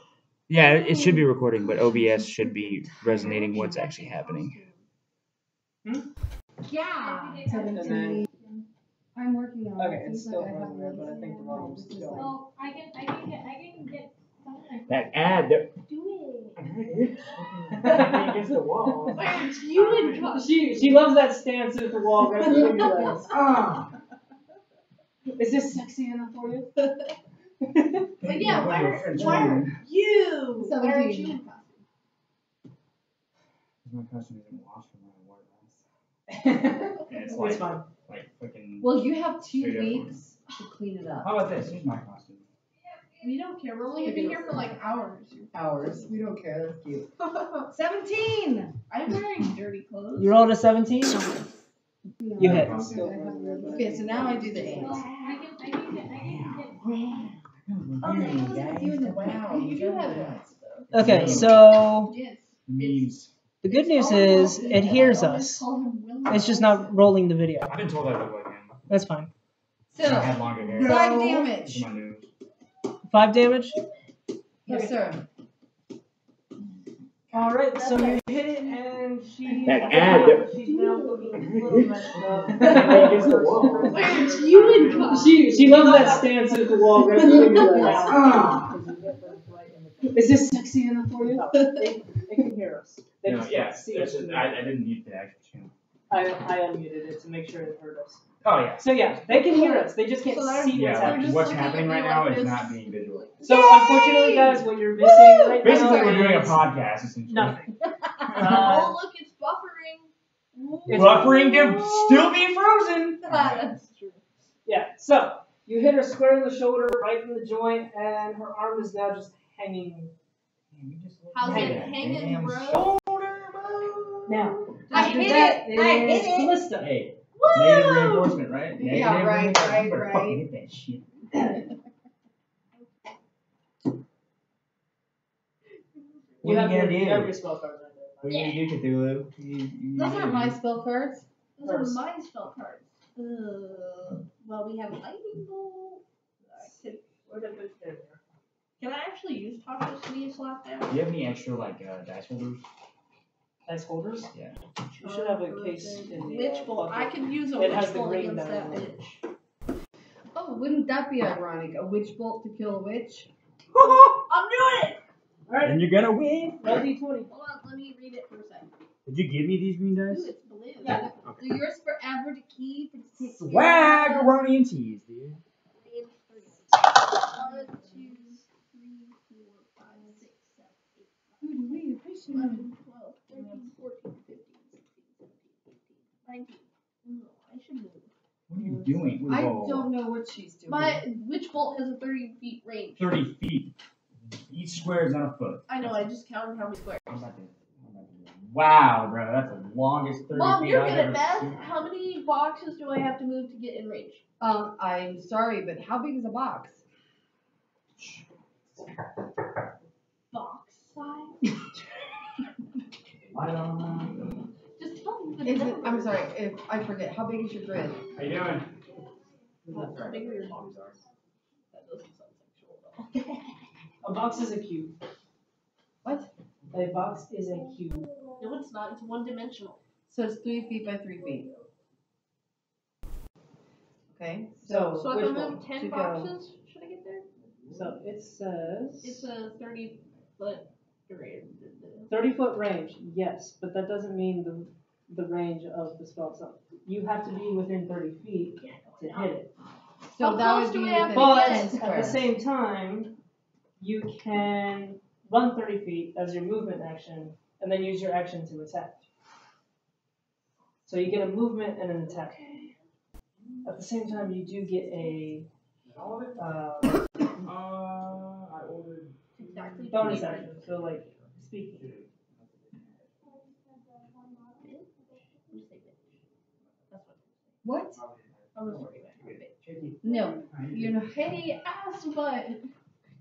Yeah, it should be recording, but OBS should be resonating what's actually happening. Yeah. 17. I'm working on it. Okay, it's Seems still like I have frozen there, but I think the volume's this is still like- Well, I can get something. That ad, that, Do it. Against the wall. You and Josh. She loves that stance at the wall right between your legs. Is this sexy enough for you? But yeah, why are you? Why aren't you in 17. costume? My costume isn't washed from when I wore it last. And it's It's like, fine. fucking. Well, you have 2 Straight up. weeks to clean it up. How about this? Here's my costume. We don't care. We're only gonna be here for like hours. Hours. We don't care. That's cute. 17! I'm wearing dirty clothes. You rolled a 17? You hit. Okay, so now I do the 8. Well, I can get. Oh, You in the wow. You do have that though. Okay, so Yes. Memes. the good news is it hears us. It's just not rolling the video. I've been told I look like him. That's fine. I So, had longer hair. 5 This damage. is my news. 5 damage? Yes, sir. Alright, so you hit it and she's That ad. she's now looking a little messed up. Against the wall. Where it's you and God. She loves that stance at the wall right between your legs. Is this sexy enough for you? They can hear us. They No, just yeah. can't see us. I didn't mute the actual channel. I unmuted it to make sure it heard us. Oh yeah. So yeah, they can hear us. They just can't So they're- see what's Yeah, happening. just what's looking happening at right you now like is this. not being visual. So unfortunately, guys, what you're missing right Basically, now we're doing a is podcast essentially. nothing. Oh, look, it's buffering. It's- Buffering to still be frozen. That's true. Yeah, so you hit her square in the shoulder, right in the joint, and her arm is now just hanging. How's Hey, it hanging, damn bro? shoulder, bro. Now, I after hit that it, I hit is it. Callista. Hey, negative reinforcement, right? Negative Yeah, right, reinforcement. right, You better right. fucking hit that shit. What You are have you your, gonna you have your do? spell card right there. What are you gonna do, Cthulhu? Those aren't my spell cards. Those are my spell cards. Well, we have lightning bolt. Can I actually use Tasha's Sneeze slap down? Do you have any extra like dice holders? Dice holders? Yeah. You should have a case in the Witch bolt. I bucket. can use a It witch has the bolt green against that down there. bitch. Oh, wouldn't that be ironic? A witch bolt to kill a witch? I'm doing it! Alright, And you're gonna win. roll d20. Hold on, let me read it for a second. Did you give me these green Ooh, dice? it's blue. Yeah. Do yours forever to keep and to take care of. Swaggeroni and cheese, dude. 1, 2, 3, 4, 5, 6, 7, 8, 9, Ooh, we appreciate 11, 12, 13, 14, 15, 16, 17, 18, 19. No, I should move. What are you doing? I Whoa. don't know what she's doing. My witch bolt has a 30 feet range. 30 feet. Each square is on a foot. I know, I just counted how many squares. Wow, bro, that's the longest 30 Mom, feet you're I've good ever at math. seen. How many boxes do I have to move to get in range? I'm sorry, but how big is a box? Box size? Just tell me the Is it, number. I'm sorry, if I forget, how big is your grid? How you doing? How big are your boxes? That doesn't sound sexual at all. A box is a cube. What? A box is a cube. No, it's not. It's one dimensional. So it's 3 feet by 3 feet. Okay, So, So if which I one? move 10 To go. boxes, should I get there? So it says It's a 30-foot duration. 30-foot range, yes, but that doesn't mean the range of the spell itself. You have to be within 30 feet to hit it. so How that close would do be we have within to But 10 at the squares. same time, you can run 30 feet as your movement action, and then use your action to attack. So you get a movement and an attack. At the same time, you do get a I ordered. Exactly. bonus 20 action. So like speaking. What? I'm gonna worry about it. No, you're not. Hey, ass butt.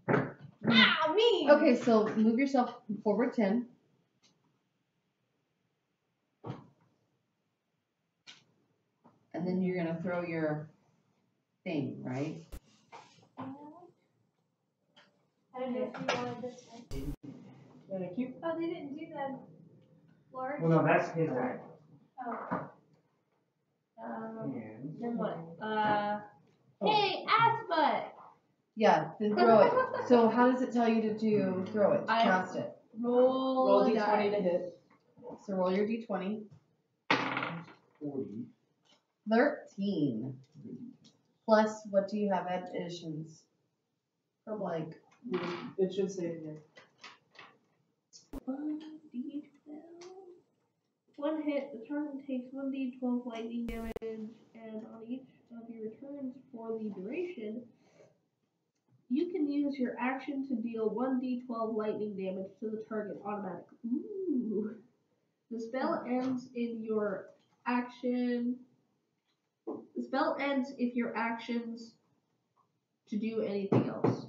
Ah, me. Okay, so move yourself forward 10. And then you're gonna throw your thing, right? I don't know if you wanted this one. Thank you. Oh, they didn't do that large. Well, no, that's his act. Oh. And Then what? Hey, ass butt. Yeah, then throw it. So how does it tell you to throw it, to I- cast it? Roll a d20 die. to hit. So roll your d20. 40. 13. Plus, what do you have additions? From what? Like, It should say it here. 1d12. One hit, the target takes 1d12 lightning damage, and on each of your turns for the duration, you can use your action to deal 1d12 lightning damage to the target automatically. Ooh. The spell ends in your action. The spell ends if your actions to do anything else.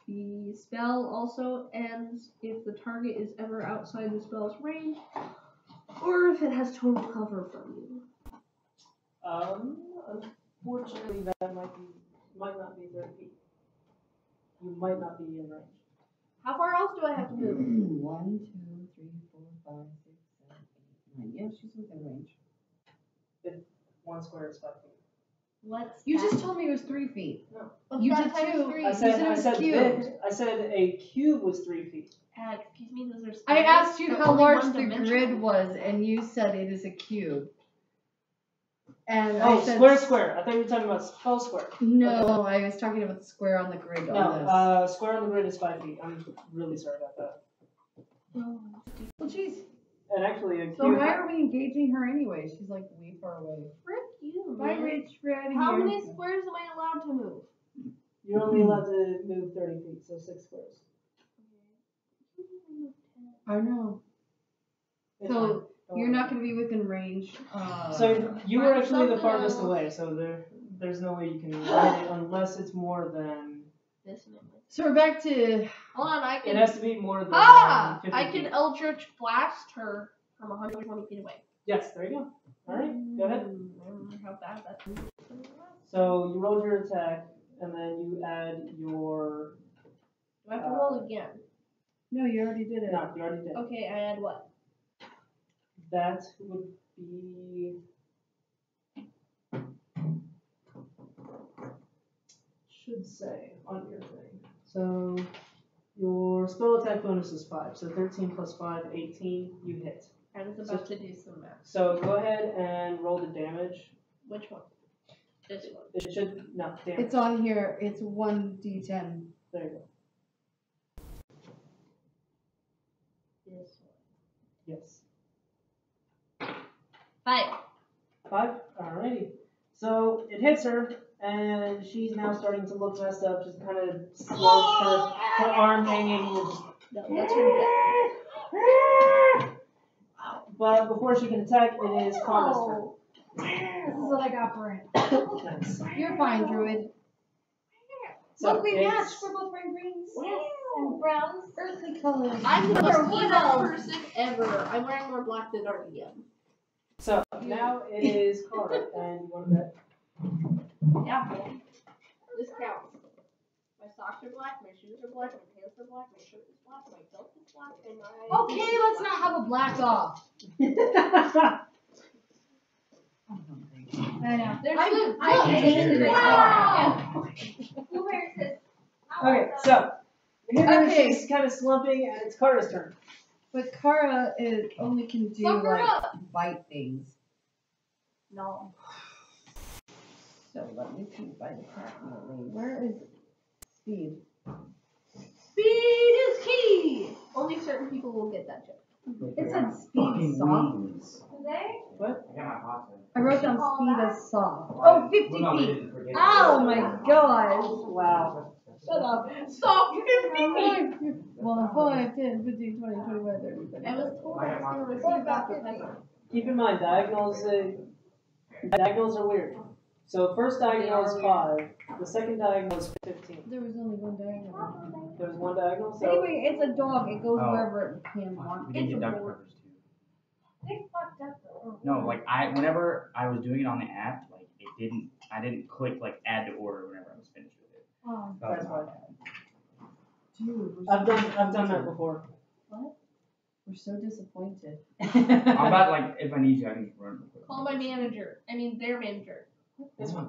The spell also ends if the target is ever outside the spell's range, or if it has total cover from you. Unfortunately, that might not be 30 feet. You might not be in range. How far else do I have to move? 1, 2, 3, 4, 5, 6, 7, 8, 9. Yeah, she's within range. 1 square is 5 feet. What's You that? just told me it was 3 feet. What's you that did times too. 3? I said it was I said cubed. big. I said a cube was 3 feet. Excuse me, those are I squares. asked you They're how only large the one-dimensional. grid was, and you said it is a cube. And Oh, I said square. I thought you were talking about whole square. No, I was talking about the square on the grid on this. No, square on the grid is 5 feet. I'm really sorry about that. Oh, Well, jeez. And actually, a cube. So why are we engaging her anyway? She's like way far away. frick you, Bye, man. Rich. We're out of here. How many squares am I allowed to move? You're only allowed to move 30 feet, so 6 squares. I know. It's So fine. Don't you're worry. not going to be within range. So you were Find actually the something farthest else. away, so there's no way you can hit it unless it's more than. This minute. So we're back to. Hold on, I It can. has to be more than. Ah! 50 I can feet. Eldritch Blast her from 120 feet away. Yes, there you go. All right, go ahead. I don't know how bad that is. So you rolled your attack, and then you add your. Do I have to roll again? No, you already did it. No, you already did. Okay, I add what? That would be. Should say on your thing. So your spell attack bonus is 5. So 13 plus 5, 18. You hit. I was about to do some math. So go ahead and roll the damage. Which one? This one. It should no damage. It's on here. It's 1d10. There you go. This one. Yes. 5. 5. Alrighty. So it hits her, and she's now starting to look messed up. Just kind of slumped, her arm hanging. And just, No, that's her death. but before she can attack, it is Karma's turn. This is what I got for it. Nice. You're fine, Druid. So Look, we it's- matched. We're both wearing greens. Yes, and browns. Earthly colors. I'm the Number most one. emo person ever. I'm wearing more black than dark again. So now it is Kara, and you want to bet? Yeah. This counts. My socks are black, my shoes are black, my pants are black, my shirt is black, my belt is black, and my... Okay, let's not have a black off. I know. There's I'm- I hate it. Wow! Who wears this? Okay, so Okay. she's kind of slumping, and it's Kara's turn. But Kara only can do Suck her like up. bite things. No. So let me see if I definitely. Where is speed? Speed is key! Only certain people will get that joke. It said speed soft. Today? What? I got my pasta. I wrote down speed as soft. Oh, 50 Well, no, they feet. didn't forget it. Oh my gosh. Wow. Shut up. Stop! 50 feet! 1, 5, 10, 15, 20, 25, 30, 30. I was told I was going to receive Dr. Pepper. Keep in mind, diagonals are weird. So first diagonal is 5. The second diagonal is 15. There was only one diagonal. There's one diagonal. So Anyway, it's a dog. It goes Oh. wherever it can want. We didn't It's get a Dr. board. Peppers too. They fucked up though. No, like whenever I was doing it on the app, like I didn't click like add to order whenever I was finished with it. Oh, That was That's my why. bad. dude. I've done that before. We're so disappointed. I'm about like if I need to, I can just run real quick. Call my manager. I mean, their manager. It's fine.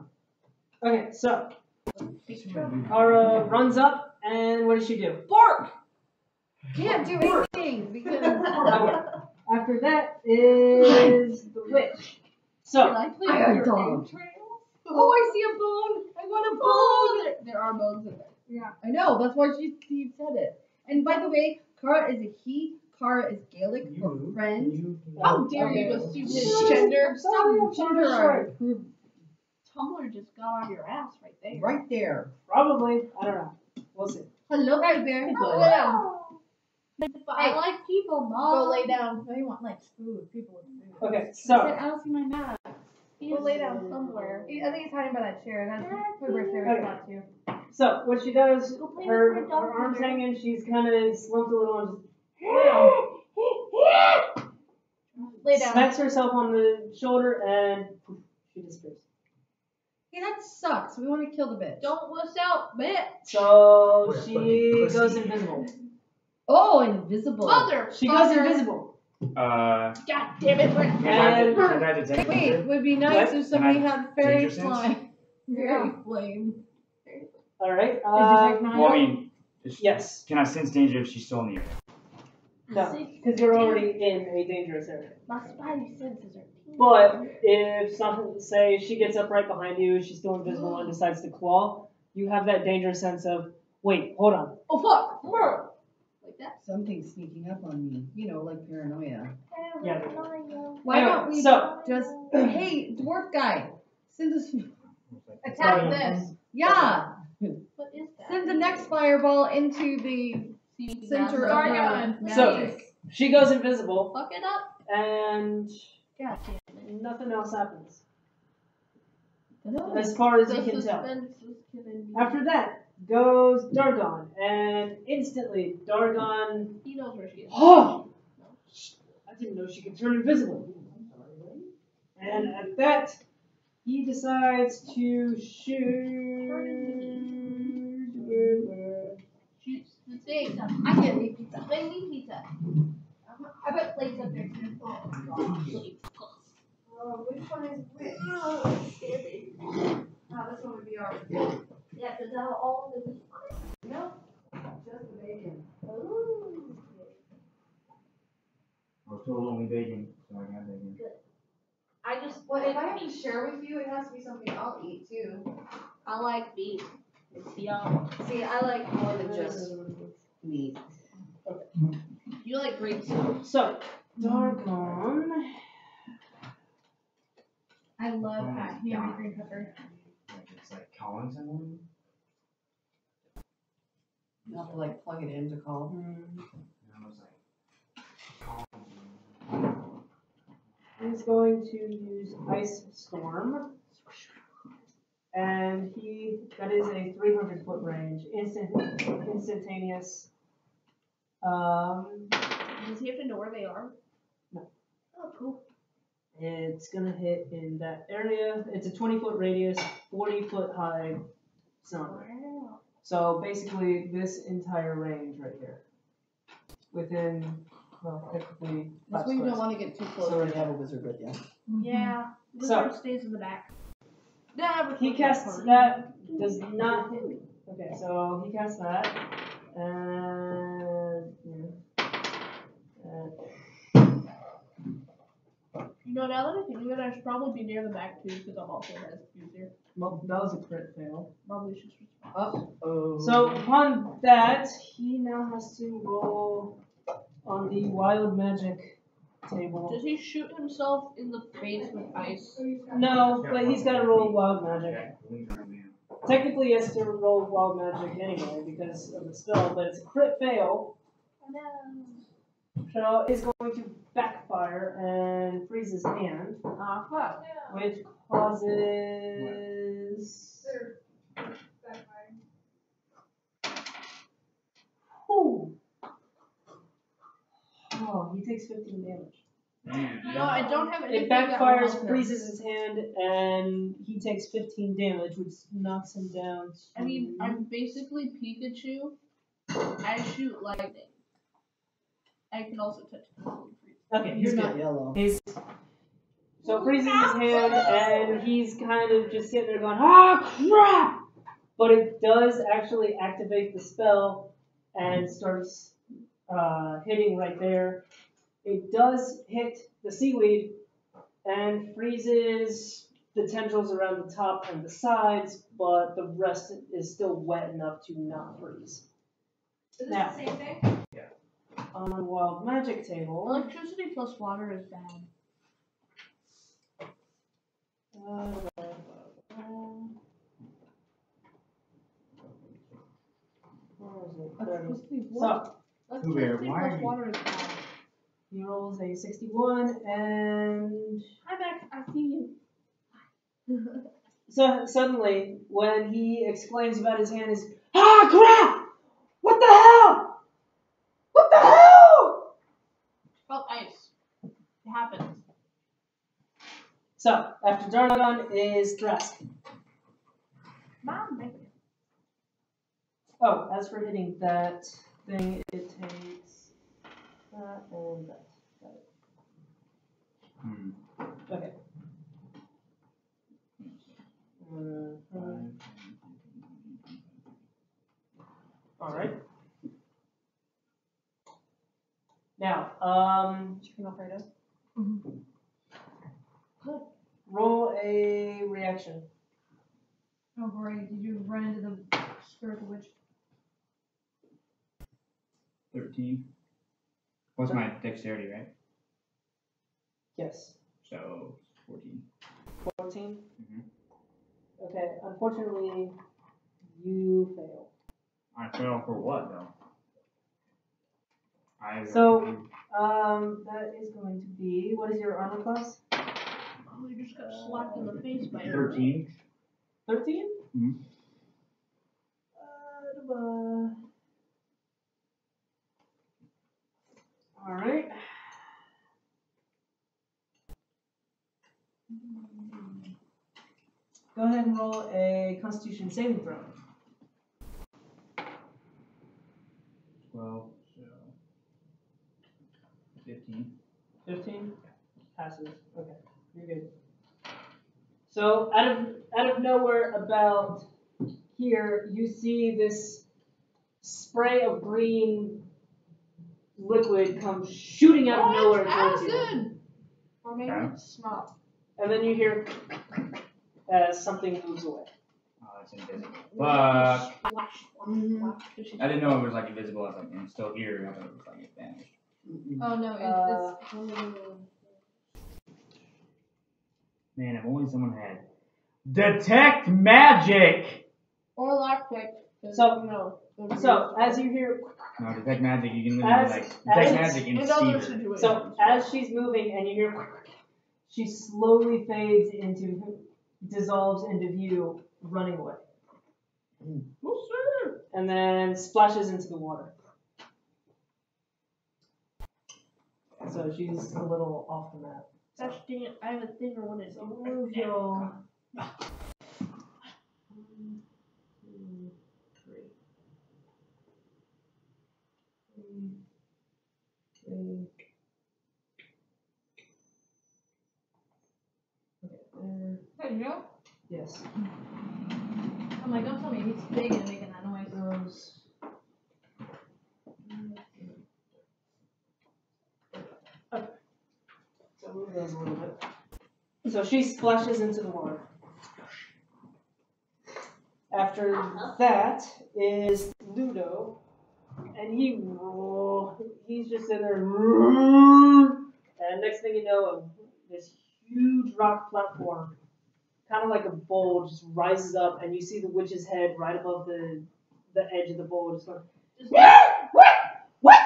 Okay, so Kara runs up, and what does she do? Bark. Can't do anything because. Okay. After that is the witch. So I play I your dog. entrails? Oh, I see a bone. I want a bone. There are bones in there. Yeah, I know. That's why she said it. And by the way, Kara is a he. Kara is Gaelic for friend. How dare you Okay. assume his gender? Stop gender are Tumblr just got on your ass right there. right there. Probably. I don't know. We'll see. Hello, hey bear. Go lay down. I like people, Mom. Go lay down. They want like food. People with food. Okay, I so don't see my map. Go lay down somewhere. I think he's hiding by that chair. That's my birthday Okay. spot too. so what she does, Go play her with your dog, arms Peter. hanging, she's kind of slumped a little and Lay just down. smacks herself on the shoulder, and poof, she disappears. Hey, that sucks. We want to kill the bitch. Don't wuss out, bitch. So she goes invisible. Oh, invisible. Mother. She goes invisible. Uh, God damn it! And- can I detect Wait, danger? it would be nice What? if somebody Can I had fairy danger sense? fly. Fairy flame. All right. detect magic? Well, I mean, Yes. can I sense danger if she's still in the air? No, because you're already in a dangerous area. My spidey senses are tingling. But if something, say she gets up right behind you, she's still invisible and decides to claw, you have that dangerous sense of, wait, hold on. Oh fuck! Bro. Like that. Something's sneaking up on me. You know, like paranoia. Yeah. Why Anyway, don't we so- just, hey, dwarf guy, send us, Attack this. yeah, What is that? send the next fireball into the center of Sorry, her So- magic. She goes invisible, Fuck it up. and God damn it. nothing else happens. No. As far as The you can tell. suspense is killing me. After that goes Dargon, and instantly Dargon. He knows where she is. Oh! I didn't know she could turn invisible. And at that, he decides to shoot. Shoots the thing. I get me pizza. Bring me pizza. I bet plates up there too. Oh, which one is which? Oh, this one would be ours. Yeah, because that'll all the meat on it. No, just the bacon. Ooh. I was told only bacon, so I got bacon. I just. Well, if I have to share with you, it has to be something I'll eat too. I like beef. It's yum. See, I like more than just meat. You like green soup. So, Dargon. I love yummy green pepper. Like it's like calling someone. You have to like plug it in to call. And I was like, He's going to use Ice Storm. And that is a 300-foot range, instantaneous. Does he have to know where they are? No. Oh, cool. It's gonna hit in that area. It's a 20-foot radius, 40-foot high zone. Wow. So basically, this entire range right here, within, well, technically 5 That's why you don't squares. want to get too close So when you have a wizard with you. Yeah. Wizard stays in the back. Never He took casts part. that, does not hit me. Okay, so he casts that, and You know, now that I think of it, I should probably be near the back too, because I'm also has user. well, that was a crit fail. Probably should switch. Oh. So upon that, he now has to roll on the wild magic table. Does he shoot himself in the face with ice? No, but he's got to roll wild magic. yeah, the wings are in there. Technically, he has to roll wild magic anyway because of the spell, but it's a crit fail. So it's going to backfire and freeze his hand, Ah, fuck. which causes. Whew. Oh, he takes 15 damage. No, I don't have anything It that will backfires, help him. freezes his hand, and he takes 15 damage, which knocks him down. I mean, I'm basically Pikachu. I shoot lightning. I can also touch people and freeze. Okay, he's You're good. not yellow. So it freezes his hand, and he's kind of just sitting there going, "Ah, crap!" But it does actually activate the spell and starts hitting right there. It does hit the seaweed and freezes the tendrils around the top and the sides, but the rest is still wet enough to not freeze. Is this Now. the same thing? On the wild magic table. Electricity plus water is bad. Where is it? So, Electricity why are plus you- water is bad. he rolls a 61, and Hi, Max. I see you. so suddenly, when he exclaims about his hand, is "Ah, crap! What the hell? What the hell?" Oh, ice. It happens. So, after Dargon is Drask. Mom, baby. Oh, as for hitting that thing, it takes that and that. Got it. Okay. All right. Now, Alfredo. roll a reaction. Oh, great. Did you run into the spiritual witch? 13. What's my dexterity, right? Yes. So 14. 14? Mhm. Okay, unfortunately, you fail. I fail for what though? That is going to be, what is your armor class? Oh, you just got slapped in the face by 13. 13? Mhm. Alright. Go ahead and roll a Constitution saving throw. 12. So 15. 15? Passes. Okay, you're good. So out of nowhere about here, you see this spray of green liquid come shooting out of nowhere towards you. Or maybe it's snot. And then you hear as something moves away. Oh, it's invisible. Fuck. I didn't know it was like invisible. I was like, I'm still here. I thought it was like it vanished. Oh no, Man, if only someone had detect magic. Or lockpick. So as you hear, No, detect magic. You can literally detect magic and see her. So as she's moving and you hear, she slowly dissolves into view, running away. And then splashes into the water. So she's a little off the map. Gosh dang it, I have a thing I want to Move your 1, 2, 3. 3. Okay, there. Hey, you know? Yes. I'm like, don't tell me he's big and making that noise. Those. Okay. So move those a little bit. So she splashes into the water. After that is Ludo, and he's just in there. And next thing you know, this huge rock platform, kind of like a bowl, just rises up, and you see the witch's head right above the edge of the bowl, just going. What?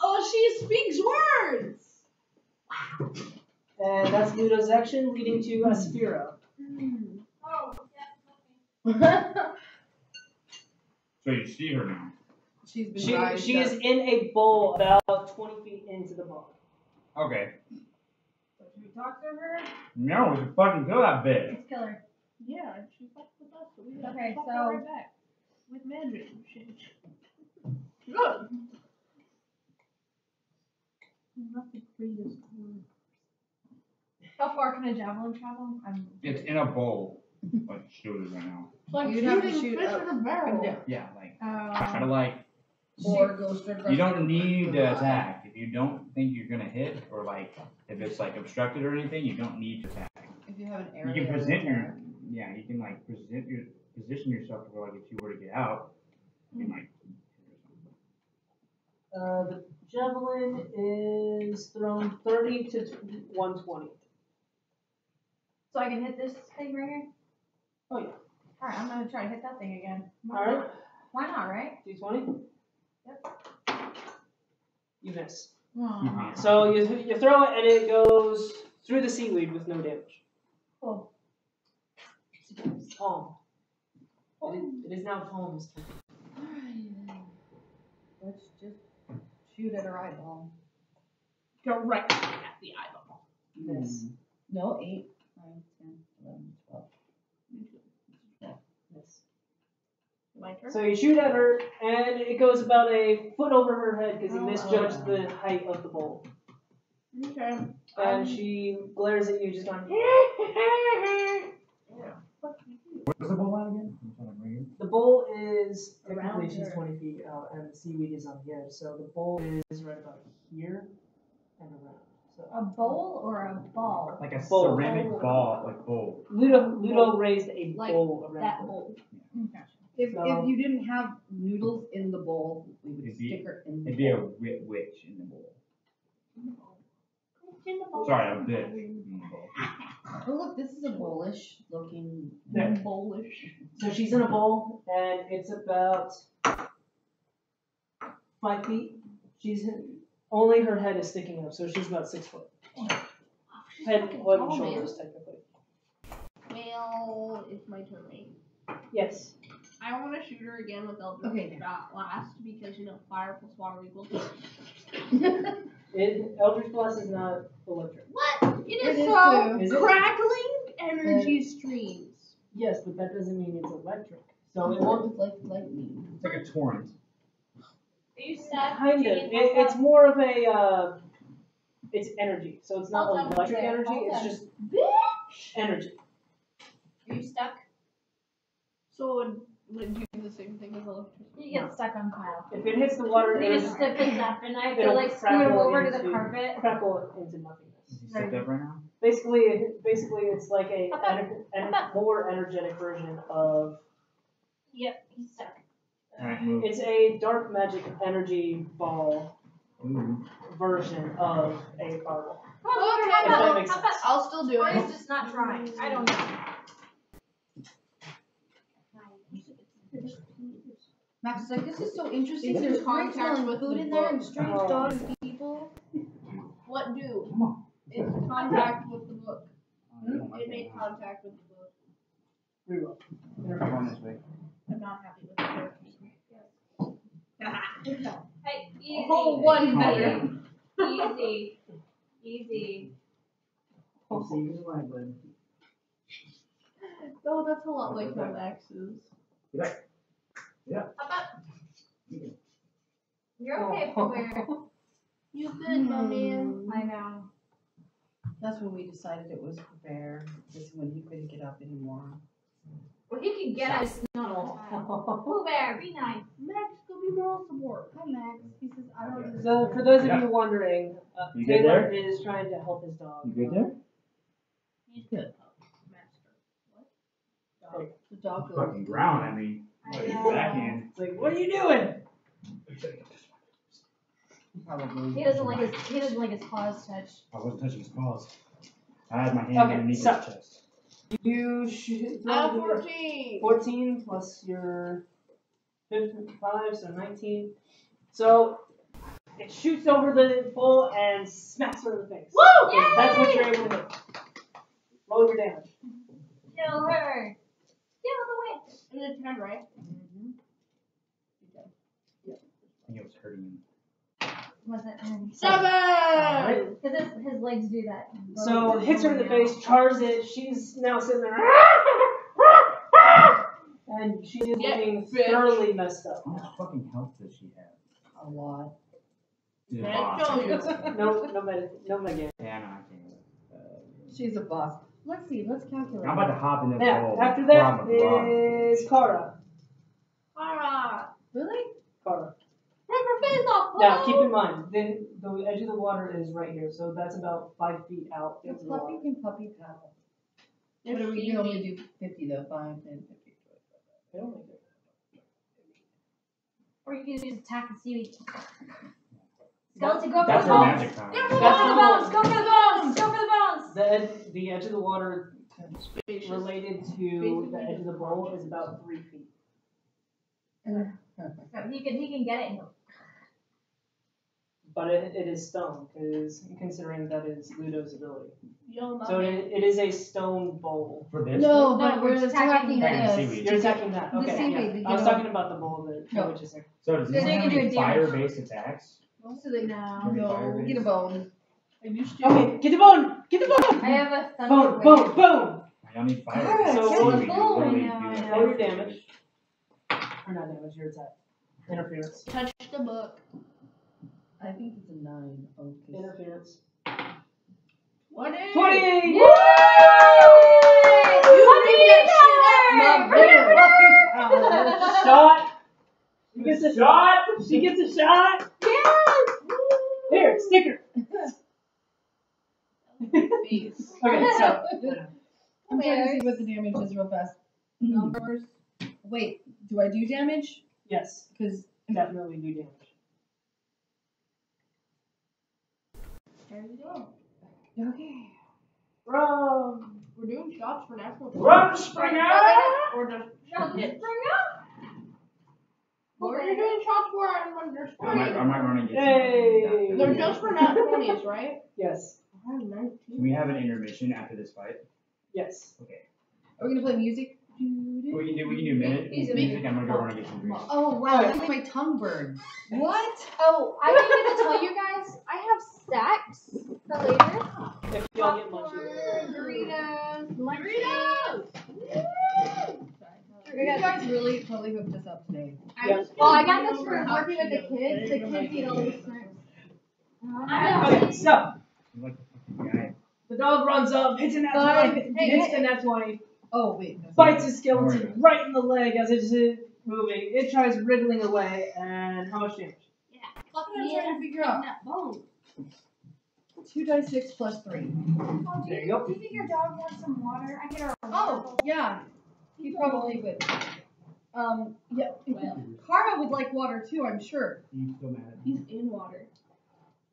Oh, she speaks words! And that's Ludo's action, leading to Aspira. Oh, yeah. So you see her now. she's been She is in a bowl about 20 feet into the bog. Okay. So should we talk to her? No, we should fucking kill that bitch. Let's kill her. Yeah, she fucked with us, so we gotta Okay, fuck so- her right back. With magic and shit. Good! Not the greatest word. How far can a javelin travel? It's in a bowl. Like shoot it right now. It's like You'd have to shooting shoot fish up with a barrel. Yeah, like try to like. Or go straight across You don't the- need to attack if you don't think you're gonna hit, or like if it's like obstructed or anything. You don't need to attack. If you have an area. You can present your attack. you can like position yourself to where like if you were to get out, you can like. The javelin is thrown 30 to 120. So I can hit this thing right here? Oh yeah. Alright, I'm gonna try to hit that thing again. Alright. Why not, right? D20. Yep. You miss. Aw. So you throw it and it goes through the seaweed with no damage. Cool. Palm. It is now Palm's turn. Alright. Let's just shoot at her eyeball. Directly at the eyeball. Miss. No, 8, 9, 10, 11, 12. Miss. My turn. So you shoot at her, and it goes about a foot over her head because you misjudged the height of the bowl. Okay. And she glares at you, just going. Where's the bowl at again? I'm trying to bring it. The bowl is Around technically she's her. 20 feet out, and the seaweed is on the edge. So the bowl is right about here and around. So A bowl or a ball? Like a Bowl. ceramic ball, like bowl. Ludo raised a Like bowl around that her. bowl. If So- you didn't have noodles in the bowl, we would It'd be- stick her in the It'd be a bowl. witch in the bowl. In the bowl. Sorry, a bitch in the bowl. Oh look, this is a bowlish looking. Yeah. Bowlish. So she's in a bowl, and it's about 5 feet. Only her head is sticking up, so she's about 6 foot. Head, fucking and tall, shoulders, technically. Well, it's my turn, right? Yes. I want to shoot her again with Eldritch Okay. Blast because fire plus water equals. Eldritch Blast is not electric. What? It It is is so too. Is it? crackling energy streams. Yes, but that doesn't mean it's electric. So it It won't. was like lightning. It's like a torrent. Are you sad? Kind of. It's more of a. It's energy, so it's not Hold on, electric Andrea, energy. hold It's on. just Bitch! energy. Are you stuck? So it would do the same thing as electricity? You get stuck on tile. If it hits the water, It it'll just stiffens up, and I have to it'll like scoot him crackle over to the into- carpet. crackle into nothingness. Is he stepped up right now? Basically, it's like a How about- more energetic version of. Yep, he's stuck. Alright, move. It's a dark magic energy ball Ooh. version of a fireball. Come on, If that makes sense. I'll still do Or it. he's just not trying. I don't know. Max is like, this is so interesting. It's in There's great contact smelling with food the in there and book. strange Oh. dogs and people. What do? Come on. It's contact with the book. Oh, you don't like It that, made huh? contact with the book. Reroll. Come on this way. I'm not happy with the characters. Hey, easy. Oh, one Come on, better. man. Easy. Easy. I'll see you later, bud. Oh, that's a lot like how Max is. How about? You're okay, Bear. You good, my man? I know. That's when we decided it was bear. This is when he couldn't get up anymore. Well, he can get us. No. Pooh Bear, be nice. Max, go be moral support. Hi, Max. He says, I don't deserve So, for those of Yeah. you wondering, You good Taylor there? is trying to help his dog. You good there? He's good. Master. The dog goes. Fucking ground at me. I Like, know. backhand. It's like, what are you doing? Probably. He doesn't like his paws touched. I wasn't touching his paws. I had my hand Okay, underneath his so- chest. You should. 14. 14 plus your 5, so 19. So it shoots over the bowl and smacks her in the face. Woo! Okay, that's what you're able to hit. Roll your damage. Kill her. Kill the witch. It's a 10, right? I think it was hurting him. Wasn't him. 7! Because his legs do that. So it hits her in the face, chars it. She's now sitting there. And she is Yeah, looking bitch. thoroughly messed up. How much fucking health does she have? A lot. She's a Can I boss. show you? No mega. Yeah, no, I can't. She's a boss. Let's see. Let's calculate. I'm about to hop in this Yeah, bowl. after Pour that on the rock. is Kara. Alright. Really? Kara. Rip her face off, Now, keep Paul. in mind, the edge of the water is right here, so that's about 5 feet out The into the water. puppy can puppy paddle. If What do we she can only needs- do 50 though? 5, 10, 50. They don't make it. Or you can just attack the seaweed. Skeleton, go for That's the her bones. magic power. Go for the That's bones. Go for the bones. Go for the bones. The edge of the water Spacious. related to the edge of the bowl is about 3 feet. So he can get it. And go. But it is stone, considering that is Ludo's ability. Yo, my So man. it is a stone bowl. For this? No, No, but we're we're attacking attacking the this. seaweed. You're attacking that. The Okay, seaweed, yeah. you I was know. talking about the bowl that No. which is there. So does So anyone you have can any do damage. fire-based attacks? So they No. Maybe no, fire-based? get a bone. I used to. Okay, get the bone! Get the bone! I have a thunder Bone, wave. bone, bone! Y'all need fire. Alright, so Seaweed, what- you Oh, literally I know, do I that. know. Roll your damage. Or not damage, your attack. Interference. Touch the book. I think it's a 9. Okay. Interference. 20! 20! Yay! Woo! You made that shit up, Shot. She gets a shot. She gets a shot. Yes! Here, sticker. Face. Okay, so. I'm trying to see what the damage is real fast. Numbers. Wait, do I do damage? Yes, Because definitely do damage. There you go. okay. Run! We're doing shots for natural. Run, Springer! Or just Shut hit. Spring up. What are you doing shots for? I'm I understanding. might run and get Hey. some. They're just for nat 20s, right? Yes. I have 19. Can we have an intermission after this fight? Yes. Okay. Are we gonna play music? We can do minute music. I'm gonna go run and get some drinks. Oh wow, that's my tongue burned. What? Oh, I didn't even tell you guys. I have stacks for later. If y'all get munchies. Doritos. Doritos! You guys really totally hooked us up today. Yep. Well, I got this for working with the kids. The kids eat all these snacks. Okay, so. I'm like the fucking guy. The dog runs up, hits a nat 20, hits the nat 20, Oh wait. bites his skeleton right in the leg as it's moving. It tries wriggling away, and how much damage? That's what I'm trying to figure out. That bone. 2d6 plus 3. There you go. Do you think your dog wants some water? I get her a Oh yeah, he probably would. Yeah. Kara would like water too, I'm sure. You still mad at me? He's in water.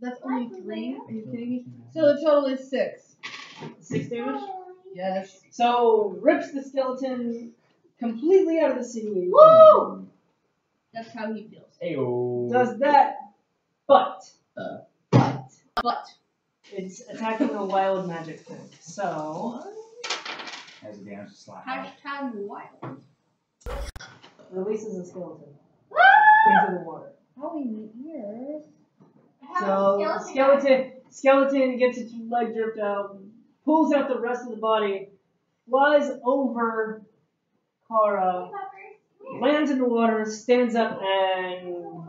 That's only 3. Are you kidding me? So the total is 6. 6 damage. Yes. So, rips the skeleton completely out of the seaweed. Woo! That's how he feels. Ayo. Does that, but But. it's attacking a wild magic thing. So, Has a damage to slap. Hashtag wild. releases a skeleton into the water. How many ears? So, skeleton gets its leg dripped out, pulls out the rest of the body, flies over Kara, lands in the water, stands up, and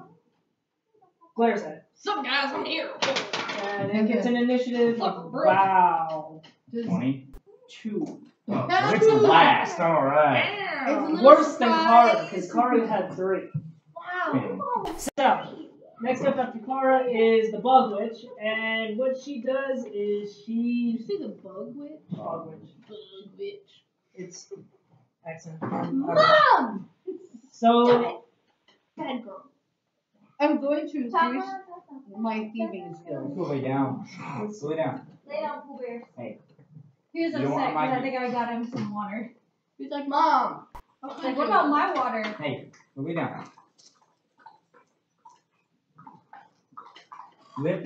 glares at it. Some guys in here. And it gets an initiative of, wow, 20. 2. Oh, so it's last. All right. Worse than Kara, because Kara had 3. Wow. So, next up after Kara is the Bug Witch, and what she does is You she... see the bug witch? Bug Witch. Bug witch. It's accent. Mom! So, Bad girl. I'm going to use my thieving skills. Go lay down. Go lay down. Lay down, Pooh Bear. Hey. He was You don't upset want my- because I think I got him some water. He's like, Mom. He's like, what about my water? Hey. Go lay down. Lip.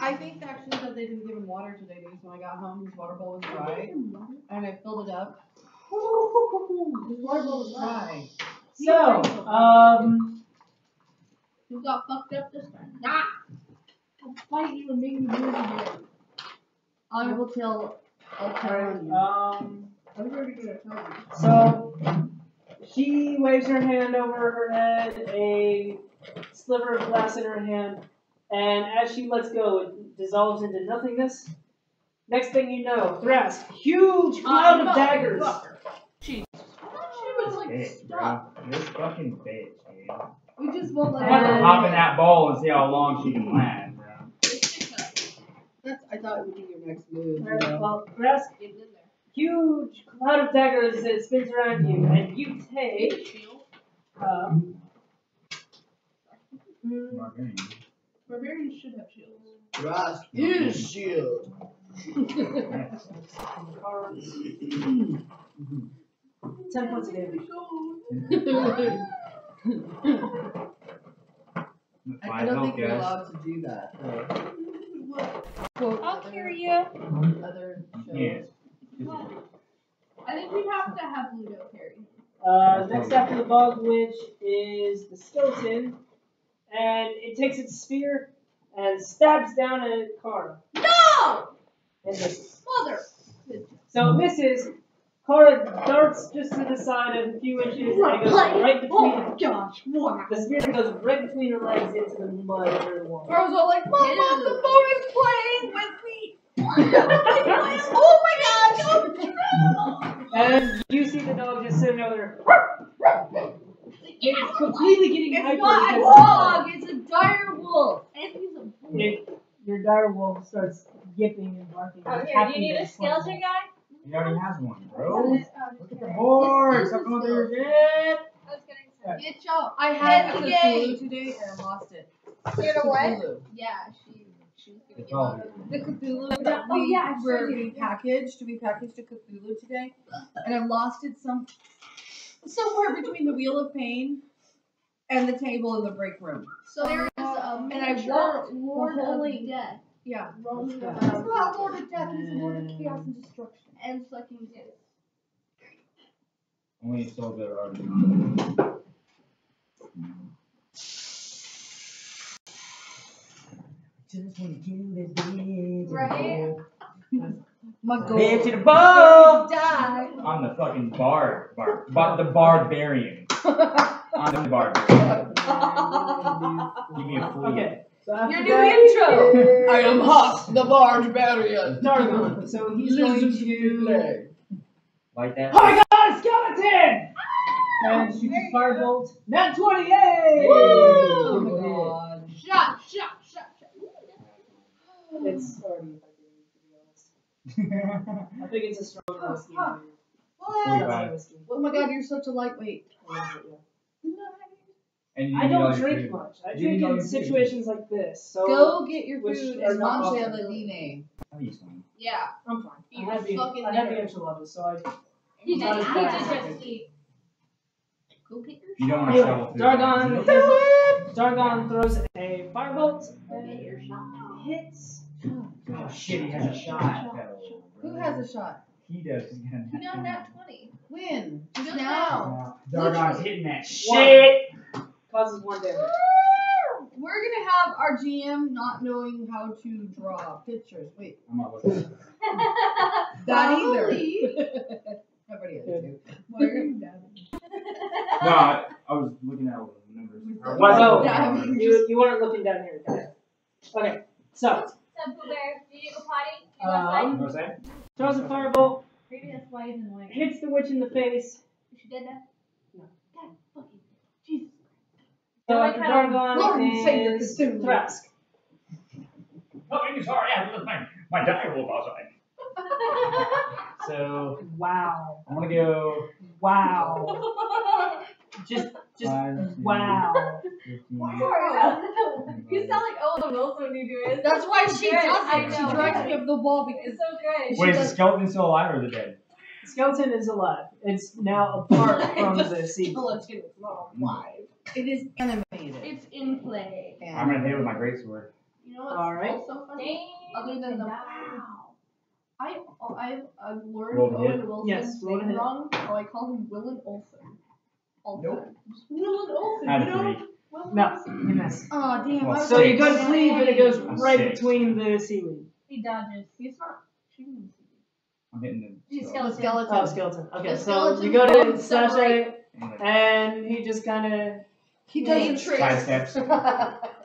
I think actually that they didn't give him water today because when I got home his water bowl was dry and I filled it up. His water bowl was dry. so, You got fucked up this time. Nah. I'll fight you and make you do it again. I will tell. I'll tell you. I was already gonna tell you. so, she waves her hand over her head, a sliver of glass in her hand, and as she lets go, it dissolves into nothingness. Next thing you know, Thrask, huge cloud of daggers. She was like Bitch, stuck. bro. This fucking bitch, dude. We just won't let Let her And- hop in that bowl and see how long she can last, bro. That's, I thought it would be your next move. Alright, well, Thrask, Get in there. huge cloud of daggers that spins around you, and you take, Barbarian. Barbarians should have shields. Rask is shield. Yes. cards. 10 points of damage. I don't think you're allowed to do that. Quote, I'll carry you. other Yeah. shows. I think we'd have to have Ludo carry. Next after the Bog Witch is the skeleton, and it takes its spear and stabs down at Kara. No! And misses. Mother! So it misses. Cora darts just to the side of a few inches and it goes right between. Oh gosh, what? The spear goes right between her legs into the mud under the water. I was all like, Mom, the boat is playing with me. Oh my gosh! And you see the dog just sitting over there. It's completely getting It's hyper. not a because dog, it's a dire wolf. your dire wolf starts yipping and barking. Oh, and here, happy you need that a it's playing. skeleton guy? He already has one, bro. Look at the board. Stop going through your shit. I was getting some. Get y'all. I had a Yay. Cthulhu today and I lost it. You know what? Cthulhu. Yeah, she was gonna It's give all up. The Cthulhu that we packaged a Cthulhu today, and I lost it somewhere between the Wheel of Pain and the table in the break room. So there is a and I miniature Lord the of holy Death. Yeah. roaming He's around not Lord of Death, he's Lord of Chaos and Destruction. and sucking dick. Only souls that are already. Just wanna kill this bitch. Right? My goal. Bitch in a ball! Die. I'm the fucking the barbarian. I'm the barbarian. Give me a flea. Okay. So after Your new that, intro. I am Hawk, the barbarian. Dargon. So he's going to. Like that? Oh my god, a skeleton! And shoots a firebolt. Nat 20, yay! Oh my god. Shot. It's already effective, to be honest. I think it's a stronger whiskey. What? 45. Oh my god, you're such a lightweight. And you I need all don't your drink food. much. I You drink need all in your food. situations like this. So Go get your which food are and not mangia often. ladine. I'll use one. Yeah. I'm fine. You I have the fucking nerd. enchiladas, so I. You Not as just bad as I just think. eat. Go get your You don't want to Anyway, shovel food. Dargon throws a firebolt Go get your shot. and hits. Oh shit, he has a shot. Who has a shot? He does. He's gonna You got that 20. When? Just Just now. Dargon's hitting that One. shit. Causes 1 damage. We're gonna have our GM not knowing how to draw pictures. Wait, I'm not looking. that either. Everybody has to. Why are you dabbing? No, I was looking at all the numbers. Oh, dabbing. you weren't looking down here. Okay, so So, Pooh Bear, did you go potty? You go outside? You know what I'm saying? throws a firebolt, Maybe that's why he's annoying. hits the witch in the face. She did that? No. God fucking Jesus. So I after kinda- Lord and Savior Dargon is Cthulhu. Thrask. Oh, sorry, I have to lift my dire wolf outside. So Wow. I'm gonna go. Wow. Just 5, wow. 15. You sound like Owen Wilson when you do it. That's why she Good, does I it. She know. drives me up the wall because It's so good. Wait, is the skeleton still alive or is it dead? The skeleton is alive. It's now apart from the sea. skeleton is not alive. It is animated. It's in play. I'm gonna hit it with my greatsword. You know what's Alright. also funny? Dang. Other than the wow. I've learned Roll to hit. Owen Wilson's Yes, roll to name hit. wrong, so I call him Willen Olsen. All the Nope. time. Just Willen Olsen, Add you know? 3. Willen No, Olsen. you missed. Oh damn! Well, I was So you Six. go to cleave and it goes I'm right 6. between the seaweed. He dodges. He's not shooting. I'm hitting He's the skeleton. skeleton. Oh, skeleton. Okay, The so skeleton you go to bones slash at separate. it, and he just kind of He doesn't trick. Side steps.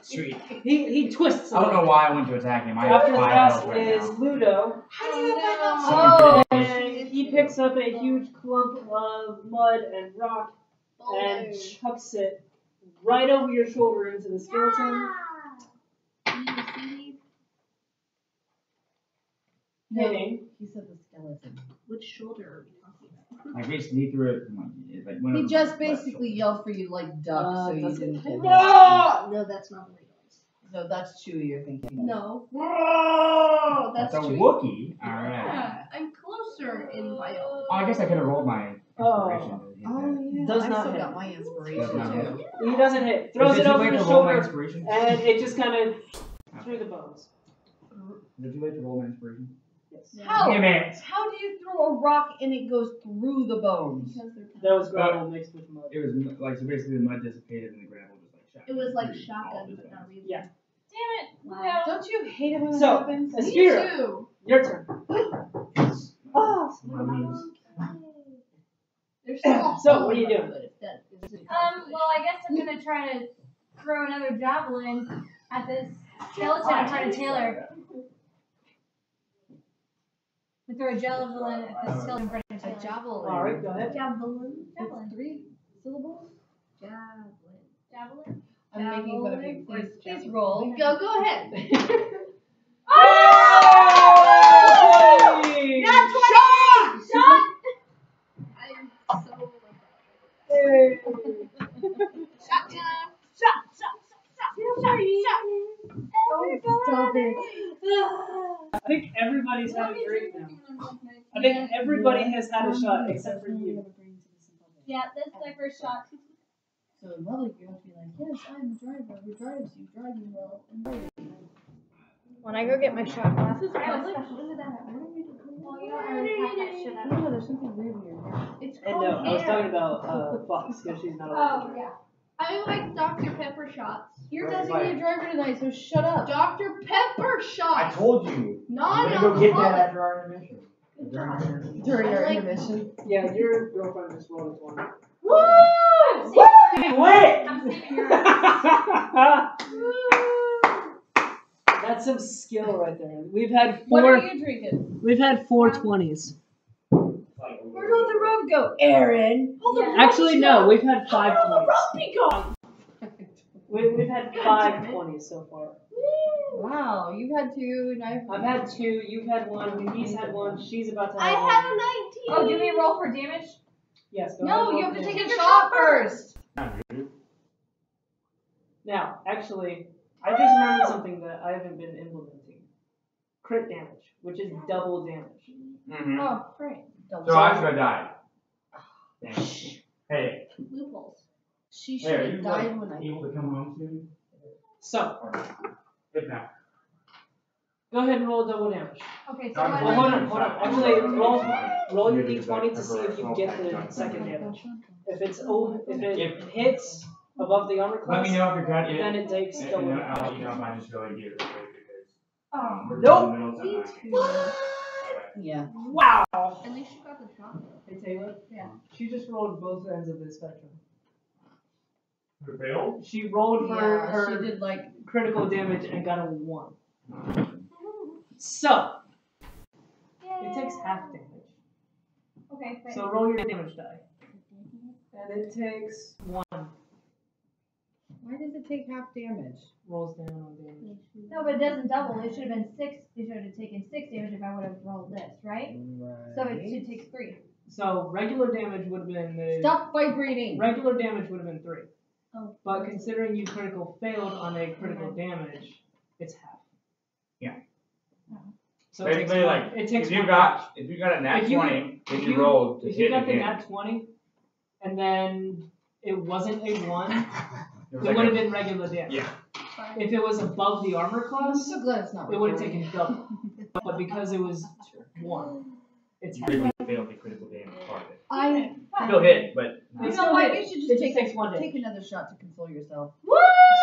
Sweet. he twists. I don't know why I went to attack him. I have After 5 Thrask health right is now. Ludo, How do you have my Someone and finish. he picks up a huge clump of mud and rock and Boulders. chucks it right over your shoulder into the skeleton. Hitting. He said the skeleton. Which shoulder are we talking about? Like basically he threw it. Like, went He over just my left basically shoulder. yelled for you like duck, so you does it didn't hit? hit him. No, that's not what he does. So that's Chewie you're thinking. of. No. Whoa, That's that's a true. Wookiee. Alright. Yeah, I'm closer in biology. Oh, I guess I could have rolled my inspiration to hit Oh that. yeah. Does I not still hit. got my Does inspiration not hit. too. He doesn't hit. Throws Is it it too over late your to roll my shoulder, inspiration? and it just kind of through the bones. Is it too late to roll my inspiration? Yes. How? Damn it. How do you throw a rock and it goes through the bones? Because they're That was gravel mixed with mud. It was like so basically the mud dissipated and the gravel just like shot. It was like through all shotgun, the but not bones. really. Yeah. Damn it. Wow. Don't you hate it when that So, happens? Aspira, Too. your turn. Oh, Oh, my wings. There's still a So, hole what are you in my doing? foot if that is any Well, I guess I'm gonna try to throw another javelin at this skeleton. I'm trying to tail her. We throw a javelin at this skeleton. I'm trying to tail her. javelin. Alright, go ahead. Javelin. It's 3 syllables? Javelin. Javelin. I'm making fun of you. Please Javelin. roll. Go ahead. Oh! Not 20! Shot! I'm so Hey. shot time. Stop it. I think everybody's had a drink now. I think everybody has had a shot except for you. Yeah, that's my first shot. So in public, you have to be like, yes, I'm a driver who drives you, driving well, and driving. When I go get my shot glasses, I have a public? special. When did that happen? Well, you know, I already have that shit up. No, there's something weird here. It's And called no, I was hair. talking about Fox because she's not allowed to Oh, drink. yeah. I like Dr. Pepper shots. You're designated driver tonight, so shut up. Dr. Pepper I shots. told you. Non We're gonna go get that alcoholic. after our intermission. During our I like- intermission. Yeah, your girlfriend just rolled a 20. Woo! Wait! I'm saving your ass. That's some skill right there. We've had What are four. you drinking? We've had 4 20s. Where'd all the rum go? Aaron! All the rum Actually, is no, gone. we've had How 5 did all the 20s. rum be gone? We've had 5 20s so far. Wow, you've had 2 and I've had 2, you've had 1, he's had 1, she's about to I have 1. had a 19. Oh, do we roll for damage? Yes, go No, ahead, you have to roll take for a shot first. Now, actually, I just remembered something that I haven't been implementing. Crit damage, which is double damage. Mm-hmm. Oh, great. So I should have died. Damn. Hey, Loopholes. She should hey, are have you died when I. able to come home soon? So, Good now. go ahead and roll double damage. Okay, so Well, what Well, hold on. Actually, roll your d20 to see if you get the second damage. If it hits above the armor Let class, me know if you're good. then it takes And double I'll damage. let you know if I just really get it real quick because we're Nope. in the middle of something. Yeah. Wow! At least you got the shot. Hey Taylor? Yeah. She just rolled both ends of the spectrum. You failed? She rolled for Yeah, her she did like. critical damage and got a 1. So, it takes half damage. Okay, great. So roll your damage die. And it takes 1. Why does it take half damage? Rolls down on damage. No, but it doesn't double. It should have been 6. It should have taken 6 damage if I would have rolled this, right? So it should take 3. So regular damage would have been Stop vibrating. regular damage would have been 3. Oh. But considering you critical failed on a critical damage, it's half. Yeah. So it Basically, takes like, it takes if you one got a nat If you- 20, then if you you- rolled to If you hit got the again. nat 20 and then it wasn't a 1, It it was would like have been regular damage. Yeah. If it was above the armor I'm class, so glad it's not. it would have recording. taken double. But because it was 1, it's You half. really failed the critical damage part of it. I. Still hit, but It's You still know what? hit. You should It just take takes 1 take damage. another shot to console yourself.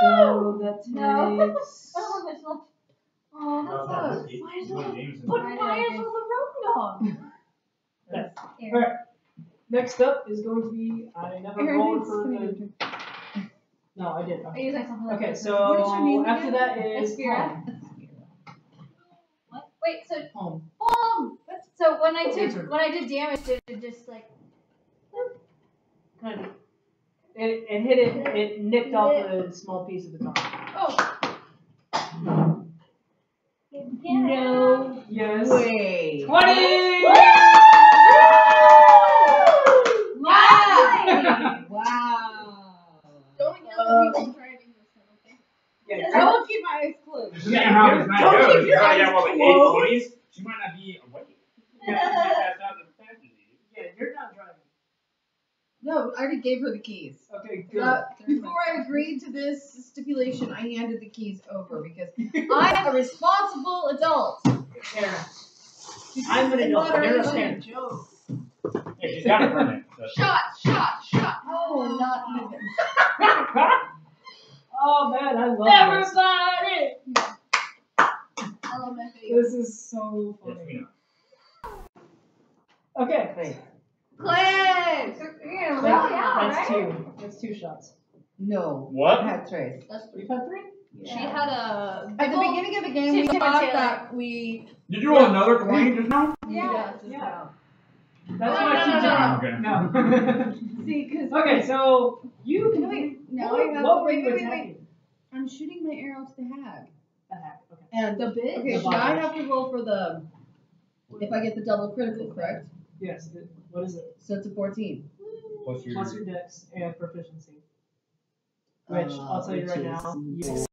So that takes. No. Oh, No, that it's not sucks. risky. Why is It's Willie all- Jameson. But why is all the rum gone? Okay. Aaron. Alright. Next up is going to be I never rolled for the. No, I did. I use like something like Okay, this. so What is your name after again? that is Aspira. home. What? Wait, so Home. so when I Your turn. did damage, did it just like Kind of. It hit it. It nicked off a small piece of its arm. no? Yes. Wait. 20. Right. Wow. Don't yell at people driving this time, okay? Yeah. I will keep my eyes closed. This is how this night Don't goes. keep You your gotta eyes get all like 8 closed. 20s. She might not be awake. You have to get that out of the family. Yeah, you're not driving. No, I already gave her the keys. Okay, good. Before I agreed to this stipulation, I handed the keys over because I'm a responsible adult. Aaron. I'm gonna know. You're a parent. joke. Hey, she's got a permit. So. Shot. Oh, not even. Oh man, I love this. Elementary. This is so Yes, we funny. know. Okay. Clay! Yeah, well, yeah, That's right? two. That's 2 shots. No. What? I had trace. You've had 3? She had a At the beginning of the game, we thought that we. Did you roll another coin just now? Yeah. That's No, why no, she no, jumped. No. See, because. Okay, so you can. Wait, now what, I have what to. were you Wait. attacking? I'm shooting my arrow to the hag. The hack. Okay. And The bit? okay, The should I bottom. have to roll for the if I get the double critical, correct? Yes. What is it? So it's a 14. Plus your. Plus your dex and proficiency. Which I'll tell you right now, you succeed.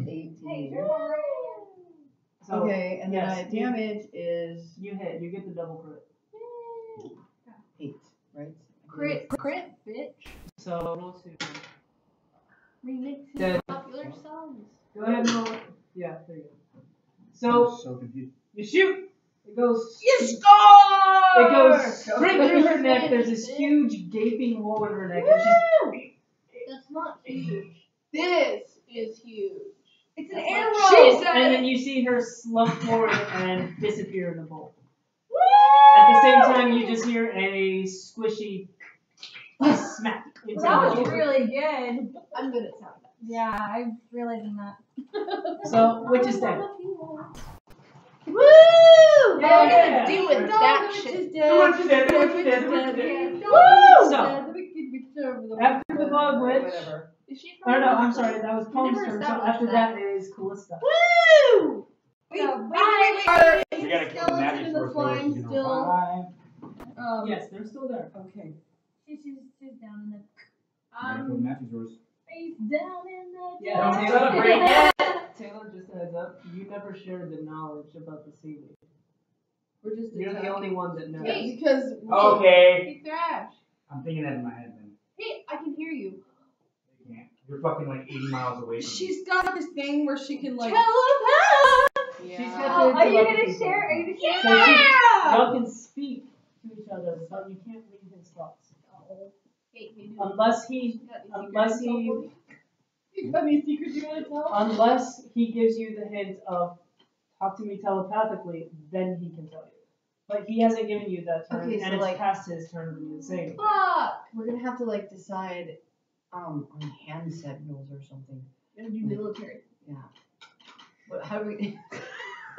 18. So, Okay, and then yes, my damage is you hit. You get the double crit. 8, right? Crit, bitch. So roll 2. Remixing Dead. popular songs. Go ahead and roll. Yeah, there you go. So So confused. you shoot. It goes. You score! It goes straight through her neck. There's this huge gaping hole in her neck, and she's. That's not huge. This is huge. It's an That's arrow! what and then you see her slump forward and disappear in the bowl. At the same time, you just hear a squishy smack into That the was bowl. really good. I'm good at sound effects. Yeah, I'm realizing that. So, which is dead. Woo! Yeah. What are we gonna do with that shit? So, after the bug witch. Whatever. Is she Oh from? no, I'm sorry, that was Palm's never turn. So established after that. that is Callista. Woo! Wait, So, wait. We gotta kill the magic And the source slime so still. 5. Yes, they're still there. Okay. She's down in the Gotta kill the magic source. face down in the Yeah, don't dark. celebrate yet. Taylor, just a heads up, you never shared the knowledge about the seaweed. We're just You're the only one that knows. Hey. because Okay. Hey, Thrash. I'm thinking that in my head then. Hey, I can hear you. You can't. You're fucking like 80 miles away from me. she's got this thing where she can like. She's Yeah. got the Are you gonna telepathy share? Are thing. you gonna share? So y'all can speak to each other, but you can't read his thoughts. Hey, hey, dude. Unless he You got any secrets you want to tell? unless he gives you the hint of talk to me telepathically, then he can tell you. But he hasn't given you that turn, Okay, so and it's like- past his turn to do the same. Fuck! We're gonna have to like decide on hand signals or something. Gonna do military. Yeah. But how do we?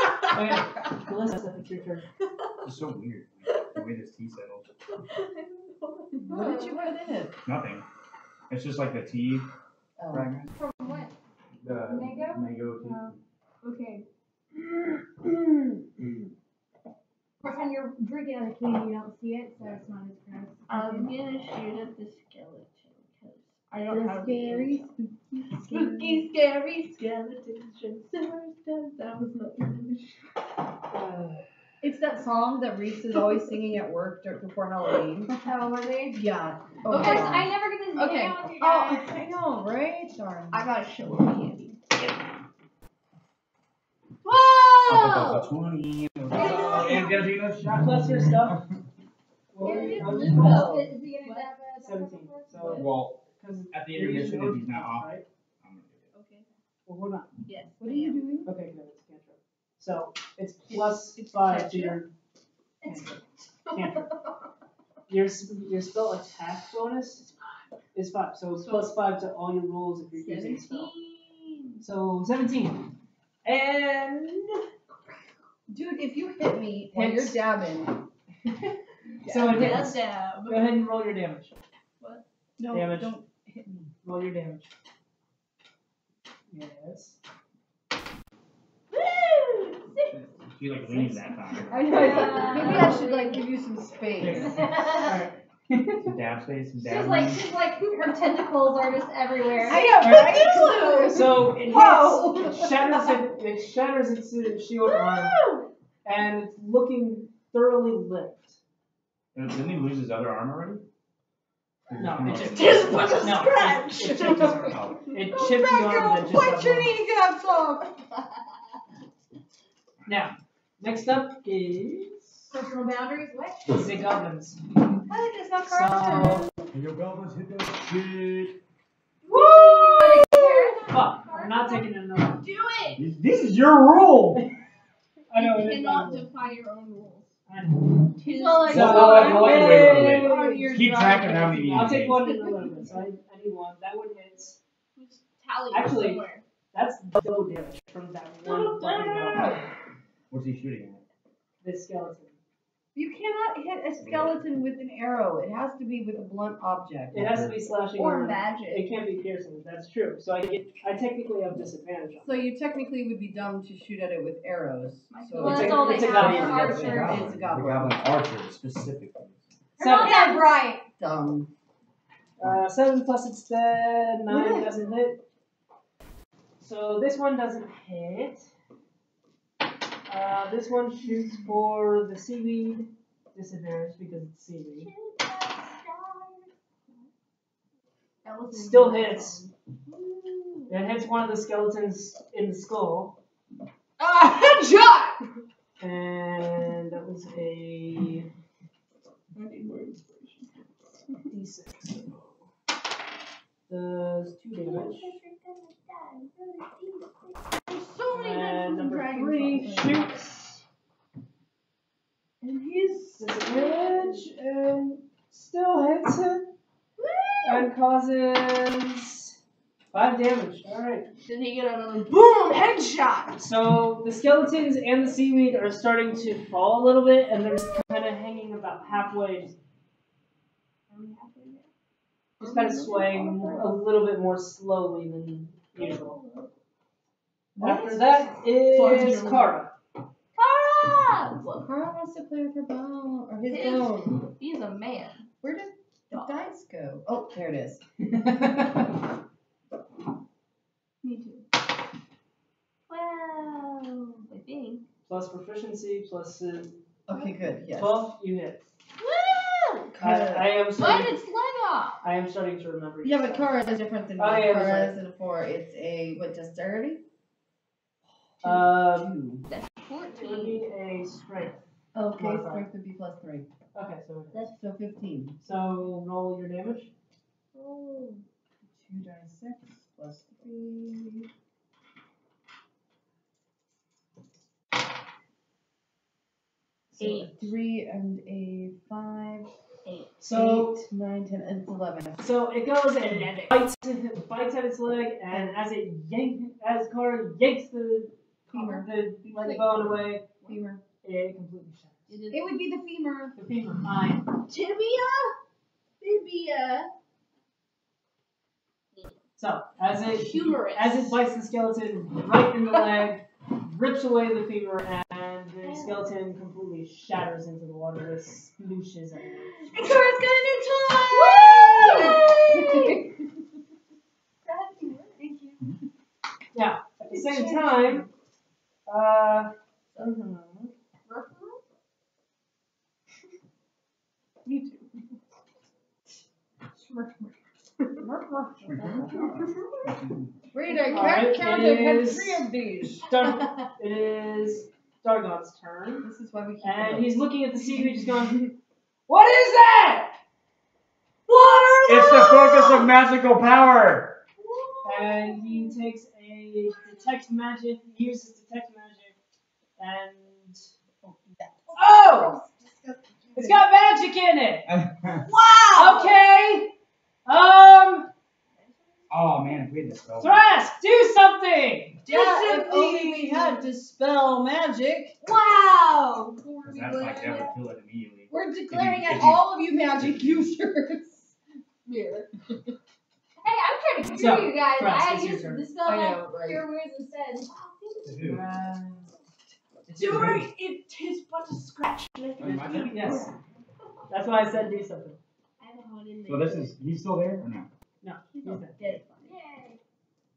Okay, Melissa, it's your turn. It's so weird. Like, the way this tea settles. What did you put in it? Nothing. It's just like the tea Oh. fragment. From what? The Mango? mango tea. Okay. Of course, when you're drinking out of a can, you don't see it, so it's not as gross. I'm gonna shoot at the skeleton because I don't The have scary, spooky, scary skeleton. That was not English. It's that song that Reese is always singing at work before Halloween. Oh, really? Yeah. Of Oh, course, God. I never get to hang Okay. out with you Oh, guys. I know, right? Darn. I gotta show her Andy. That's a 20. And gonna do no shot plus your stuff. Well, Is he I'll gonna just do roll. that? 17. So Well, because at the intermission, if he's not off, right? I'm gonna do it. Okay. Well, hold on. Yes. What are you doing? Okay, good. It's a cantrip. So it's plus 5 to your cantrip. Your spell attack bonus is 5. So it's plus 5 to all your rolls if you're using a spell. 17. So 17. And Dude, if you hit me while you're Hits. dabbing. so it Dab hits. dab. Go ahead and roll your damage. No, Damage. don't hit me. Roll your damage. Yes. She like leaned that time. I know. I thought maybe I should like give you some space. Alright. Some dab space, some dab She's like, her tentacles are just everywhere. I am right. So it Whoa. hits, it shatters its shield arm, and it's looking thoroughly licked. Didn't he lose his other arm already? No, it just Just put a no, scratch. It chipped his arm. Oh. It chipped the arm that just got Put your broken. kneecaps off. Now, next up is Personal boundaries, what? the goblins. I think it's not So, Your goblins hit that shit. fuck, I'm not taking another. Do it! This is your rule. I know You it is cannot not. defy your own rules. I know. Tis So, like, So, Well, wait, wait, wait, wait, wait. On your keep track of how many. I'll take one in a little bit. So I need one. That one hits. Tally Actually, somewhere. that's no damage from that one fucking round. What's he shooting at? This skeleton. You cannot hit a skeleton with an arrow. It has to be with a blunt object. It has to be slashing Or magic. It can't be piercing. That's true. So I technically have disadvantage on So you technically would be dumb to shoot at it with arrows. So Well, It's that's a- all they it's a have goblin. for It's a archers. goblin. The goblin archer specifically. They're not that bright. Dumb. 7 plus it's dead. 9 doesn't hit. So this one doesn't hit. This one shoots for the seaweed. Disadvantage because it's seaweed. Still hits. It hits one of the skeletons in the skull. Headshot! And that was a D6. Does 2 damage. There's so many And Dungeons and number Dragons 3 songs. shoots. And he's disadvantage and still hits him. And causes 5 damage. Alright. Did he get another boom headshot? So the skeletons and the seaweed are starting to fall a little bit, and they're kind of hanging about halfway. Just kind of swaying a little bit more slowly than usual. After that is Kara. Kara! Well, Carl wants to play with her bone or his bone. He's a man. Where did the dice go? Oh, there it is. Me too. 12, I think. Plus proficiency, plus Okay, good. Yes. 12, you hit. Woo! I am Why starting. did its leg off? I am starting to remember. Yeah, but Kara is different than me. Oh, yeah, that's Kara right. isn't a 4. It's a what? Dexterity? 2. That's It would 14. be a strength. Okay, Modifier. strength would be plus 3. Okay, so So 15. so roll your damage. Oh. 2 dice 6 plus 3. So 8. 3 and a 5. 8. So 8, 9, 10, and it's 11. So it goes and bites at its leg, and as Kara yanks the Femur. the leg bone away, Femur. it completely shatters. It would be the femur. The femur, fine. Tibia? Tibia. So as it Humorous. bites the skeleton right in the leg, rips away the femur, and the skeleton completely shatters into the water with splooshes everywhere. And Kara's got a new toy! Thank you. Now, at the same time, Me too. Wait, I Alright, can't count. it I've had is- 3 of these. it is Dargon's turn. This is why we keep And them. he's looking at the seaweed, just going, "What is that? What are It's the those?" focus of magical power. And he takes a detect magic, he uses detect magic, and oh, it's got magic in it. Wow! Okay. Oh man, if we had the spell. Thrask, do something. Yeah, if only we had dispel magic. Wow! That would kill it immediately. We're declaring If at you- all of you magic users. Here. Hey, I'm trying to cure So, you guys. Thrask, I it's your used turn. the spell I that know, right. cure wounds instead. It is but a scratch. Yes. That's why I said do something. I have a hot in So this is he's still there or no? No, He's he's not dead. dead. Yay!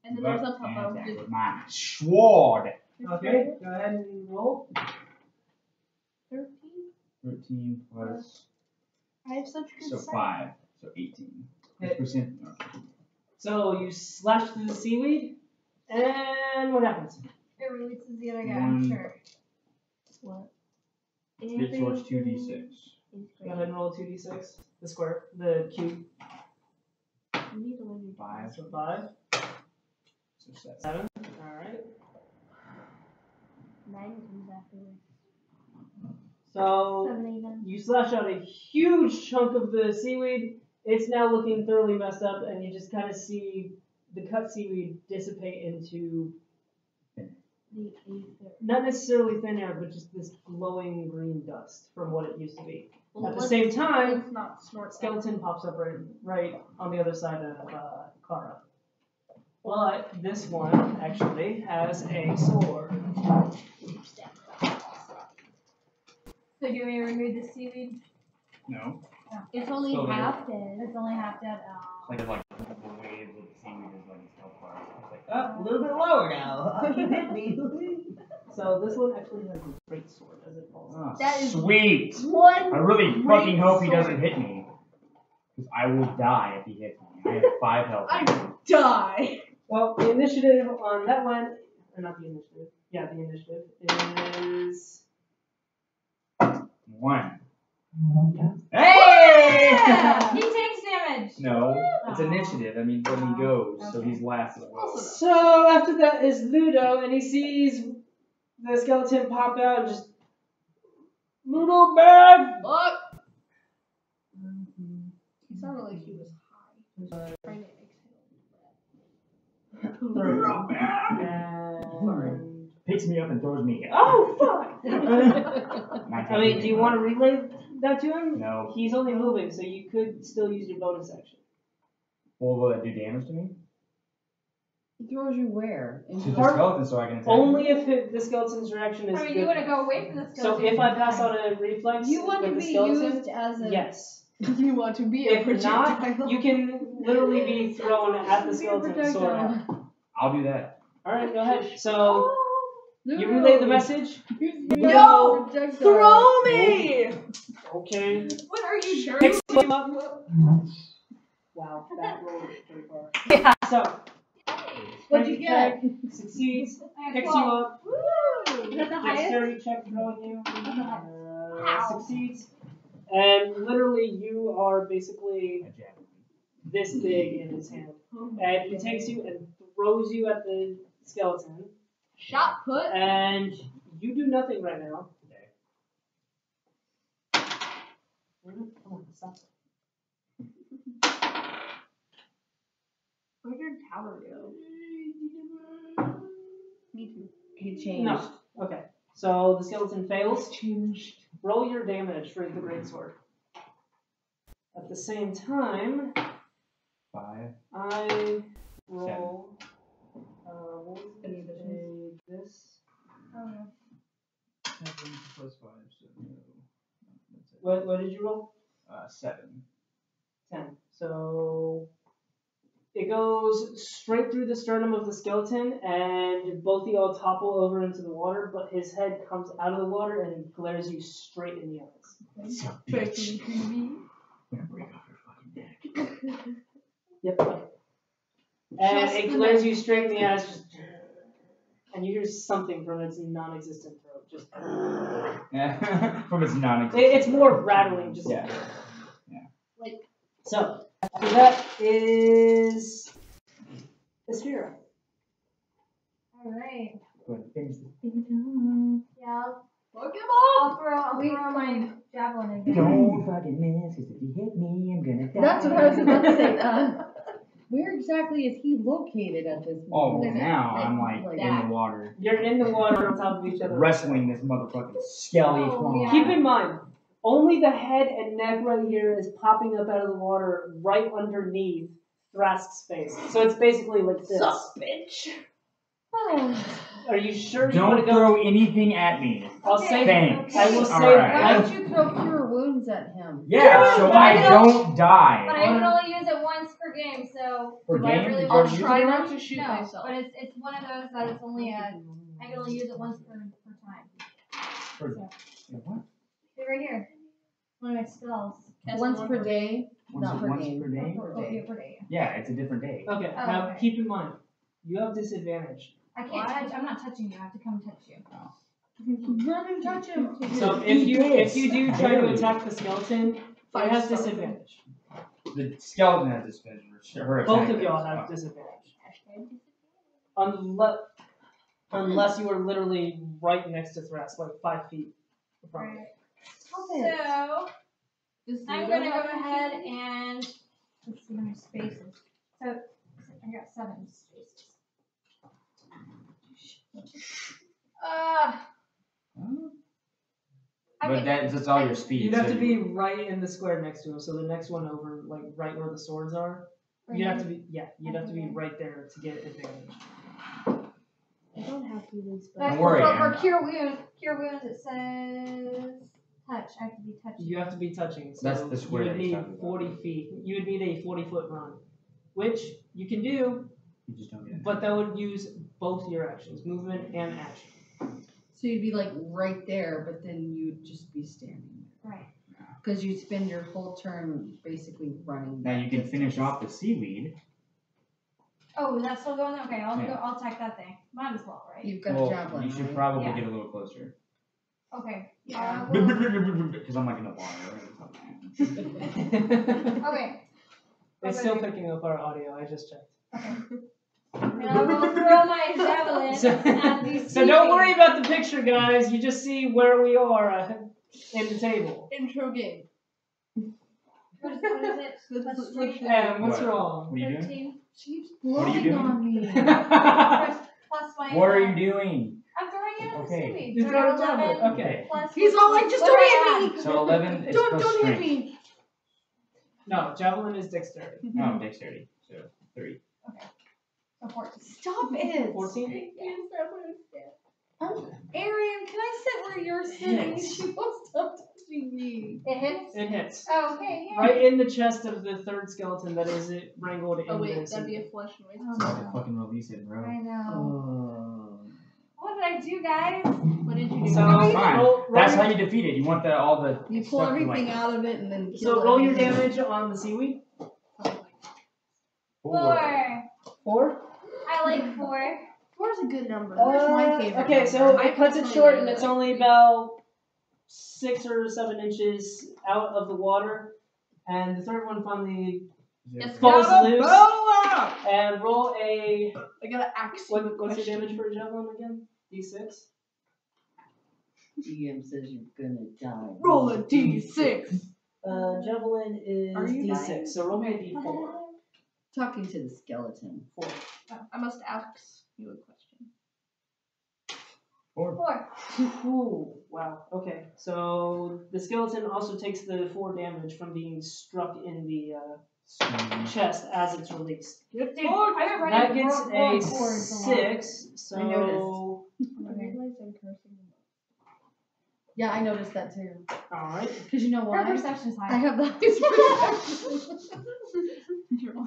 And then there's a And papa. attack with my sword. Okay, go ahead and roll. 13. 13 plus I have such good so sight. 5, so 18. Hit. Percent. No. So you slash through the seaweed, and what happens? It releases the other guy, One. sure. What? It sorts 2d6. Go ahead and roll 2d6. The square, the cube. You need to learn your 5, So 5, so 7. 7. Alright. 9 comes afterwards. So 7 even. you slash out a huge chunk of the seaweed. It's now looking thoroughly messed up, and you just kind of see the cut seaweed dissipate into not necessarily thin air, but just this glowing green dust from what it used to be. Well, At the same time, let's not snort that. skeleton pops up right on the other side of Kara. But this one actually has a sword. So do you want me to remove the seaweed? No. It's only Still there. half dead. It's only half dead. It's like the waves of the seaweed is like his health bar. It's like, Up a little bit lower now. You hit me. So this one actually has a great sword as it falls. oh, That is sweet. one. I really great fucking hope he sword. doesn't hit me. Because I will die if he hits me. I have 5 health. Die. Well, the initiative on that one, or not the initiative, yeah, the initiative is 1. yeah. Hey! Yeah! He takes damage. No, it's Aw. initiative. That means when he goes, so Okay. he's last as well. So after that is Ludo, and he sees the skeleton pop out and just Ludo bad luck. It sounded like he was high. He was trying to And Picks me up and throws me. oh fuck! I I mean, do you want to relay that to him? No. He's only moving, so you could still use your bonus action. Well, will that do damage to me? He throws you where? To the skeleton, so I can attack. Only if the skeleton's reaction is I mean, good. you want to go away from the So skeleton. if I pass out a reflex You want with to the be skeleton, used as a. yes. You want to be a If not, projectile. you can literally be thrown at the skeleton sword out. I'll do that. Alright, go ahead. So, No, you relay the message? No! Projectile. Throw me! Okay. What are you doing? Picks you up. Wow, that rolled pretty far. Yeah. So, What'd you get? succeeds, I got picks 12. you up, Woo! Is that the highest? dexterity check throwing you, Ow. succeeds, and literally you are basically this big in his hand. And he takes you and throws you at the skeleton, Shot put. and you do nothing right now. Come on, stop. Where'd your tower go? Me too. He changed. No. Okay. So the skeleton fails. Roll your damage for the greatsword. At the same time, 5. I roll. What was this? Oh, no. 7 plus 5, so no. That's it. What did you roll? 7. 10. So it goes straight through the sternum of the skeleton, and both of y'all topple over into the water, but his head comes out of the water and glares you straight in the eyes. So bitch. I'm gonna break off your fucking neck. Yep. Okay. And it glares you straight in the eyes, just, and you hear something from its non-existent throat. Just From its non-existent. it's more rattling. Just Yeah. So after that is Aspira. Alright. Go ahead and finish this. Yeah. Look him I'll throw my javelin again. Don't fucking miss, because if you hit me, I'm gonna die. That's what I was about to say. Where exactly is he located at this Oh, moment? well, now I'm like in that. the water. You're in the water on top of each other. Wrestling this motherfucking skelly Oh, fawn. yeah. Keep in mind, only the head and neck right here is popping up out of the water right underneath Thrask's face. So it's basically like this. Sup, bitch. Are you sure you want Don't to go? throw anything at me. I'll Okay. say. Thanks. I will All say. right. Why don't you throw cure wounds at him? Yeah, so I don't But die. I can only use it once per game, so For do I game? really Did you want already to use try it not already? to shoot no, myself. but it's one of those that it's only I can only use it once per time. For, So, what? see right here. One of my spells. Once per day? Once Not per once game. per day? Okay, per day. Yeah, it's a different day. Okay. Oh, Now okay. keep in mind, you have disadvantage. I can't touch. I'm not touching you. I have to come touch you. Run and touch him. So if you do try to attack the skeleton, it has disadvantage. The skeleton has disadvantage. Her attack Both of does. y'all have disadvantage. Unless you are literally right next to Thrask, like 5 feet from him. Right. Stop it. So Does I'm Ludo gonna have go any ahead seaweed? and let's see how many spaces. So I got 7 spaces. But that's all your speed. You'd have so to be right in the square next to him. So the next one over, like right where the swords are. You'd have to be, you'd have to be right there to get advantage. I don't have feelings, but But Don't worry, for I'm- cure wounds, it says touch. I have to be touching. You have to be touching. So That's the square you would that he's need talking about. 40 feet. You would need a 40-foot run, which you can do, You just don't get it. but that would use both your actions, movement and action. So you'd be like right there, but then you'd just be standing there. Right. Because you spend your whole turn basically running. Now you can that finish distance. off the seaweed. Oh, that's still going? Okay, I'll Yeah. go. I'll attack that thing. Might as well, right? You've got Well, a javelin. you should right? probably Yeah. get a little closer. Okay. Yeah. Because I'm like in the water. Okay. It's still picking up our audio. I just checked. Okay. And I will throw my javelin So, at the so don't worry about the picture, guys. You just see where we are in the table. Intro game. What is it? Plus 3. What's What? wrong? What are you doing? 13. She's What are you blowing doing? on me. Plus my. What are you doing? I'm throwing it at the Okay. seaweed. You So I throw got a javelin. 11 Okay. plus He's all like, just what don't do I hit me. So 11 is Don't plus hit strength. me. No, javelin is dexterity. Oh, dexterity. So 3. So 14. Stop it. 14? Arian, can I sit where you're sitting? Yes. She won't stop touching me. It hits? It hits. Oh, okay, yeah. Right in the chest of the third skeleton that is wrangled in oh wait, the that'd be seaweed. a flesh noise. Oh, So I have to no. fucking release it, bro. I know. Oh. What did I do, guys? What did you do? So Fine. roll That's your- how you defeat it. You want all the You pull stuff to, everything like, out of it and then kill So roll your everything. damage on the seaweed. 4. 4. I like 4. 4 is a good number. Four's my favorite Okay, so number. it cuts it short, and it's only about 6 or 7 inches out of the water. And the third one finally Yes, falls Gotta loose. bow out. And roll a. I gotta axe you a What's your question. damage for a javelin again? D6. DM says you're gonna die. Roll a d6. Javelin is Are you D6, dying? so roll me a D4. Talking to the skeleton. 4. I must ask you a question. 4. Ooh, wow. Okay, so the skeleton also takes the 4 damage from being struck in the chest as it's released. Dude, I've been running That gets rolling a forwards a lot. 6, so. I noticed. I realize I'm cursing. Yeah, I noticed that too. Alright. Because you know Her why? perception's I high. have the highest perception.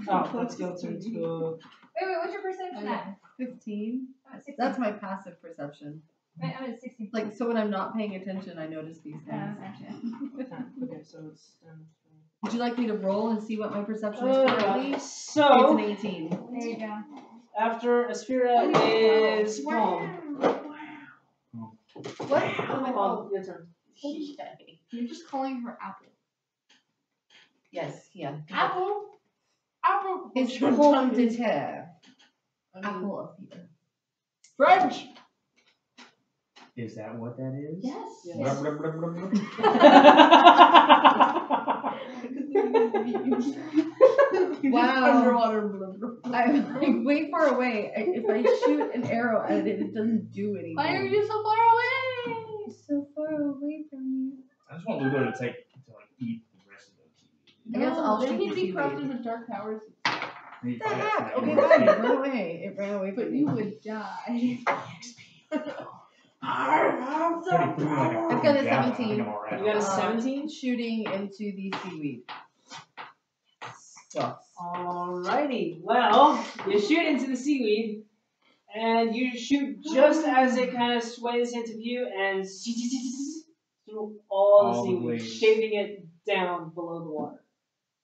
Oh, that skeleton took. Wait, what's your perception at? 15. I'm at 16. That's my passive perception. Wait, I'm at 16. Like, so when I'm not paying attention, I notice these Oh, things. gotcha. 10. Okay, so it's 10. Would you like me to roll and see what my perception is currently? It's So, an 18. There you go. after Aspira is calm. What? Oh, your turn. You're just calling her Apple. Yes, yeah. Apple? Apple! It's Your pomme de tongue. terre. I mean, Apple of the earth. French! Is that what that is? Yes. Yes. Blah, blah, blah, blah, blah. Wow. Underwater. Blah, blah. I'm like way far away. If I shoot an arrow at it, it doesn't do anything. Why are you so far away? so far away from you? I just want Ludo to eat the rest of those. I guess I'll then shoot he'd the be seaweed. corrupted with dark powers. Maybe What the find out heck? tonight. Okay, fine. It ran away. It ran away But from you me. would die. I've got a 17. You got a 17? Shooting into the seaweed. So. Alrighty. Well, you shoot into the seaweed, and you shoot just as it kind of sways into view and through all the All the seaweed, blades. shaving it down below the water.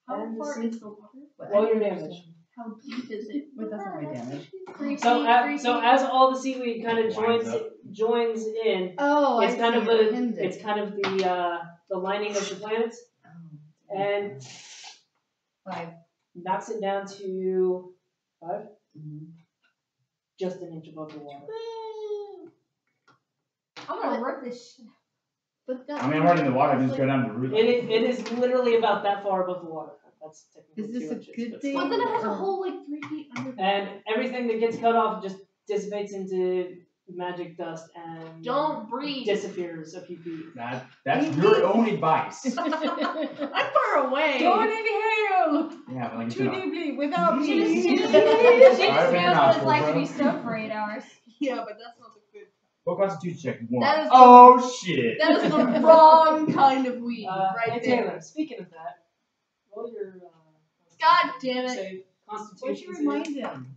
How And far the is the water? Roll your damage. How deep is it? But that's not my damage. 3 So, feet, 3 so feet. as all the seaweed kind of Winds joins in, Oh, it's kind of the it's kind of the lining of the planet, and 5. knocks it down to 5, Mm-hmm. just an inch above the water. I'm gonna rip this shit. But that I mean, I'm already in the water. I just go down to the root. It is literally about that far above the water. That's technically Is this 2 a inches, good but thing? still. But then it has a hole like 3 feet under. And everything that gets cut off just dissipates into magic dust and Don't breathe. disappears a few feet. That's your own advice. I'm far away. Don't inhale Yeah, but like it's too gonna. deeply without She just, me. she just, she Alright, just man, knows what it's nostril, like to bro. be stoked for 8 hours. Yeah, but that's not the good. What constitution check? 1. That is the- Oh shit. That is the wrong kind of weed, right Hey there. Taylor, speaking of that, roll your God damn it. save. Why'd Constitution you save. remind him?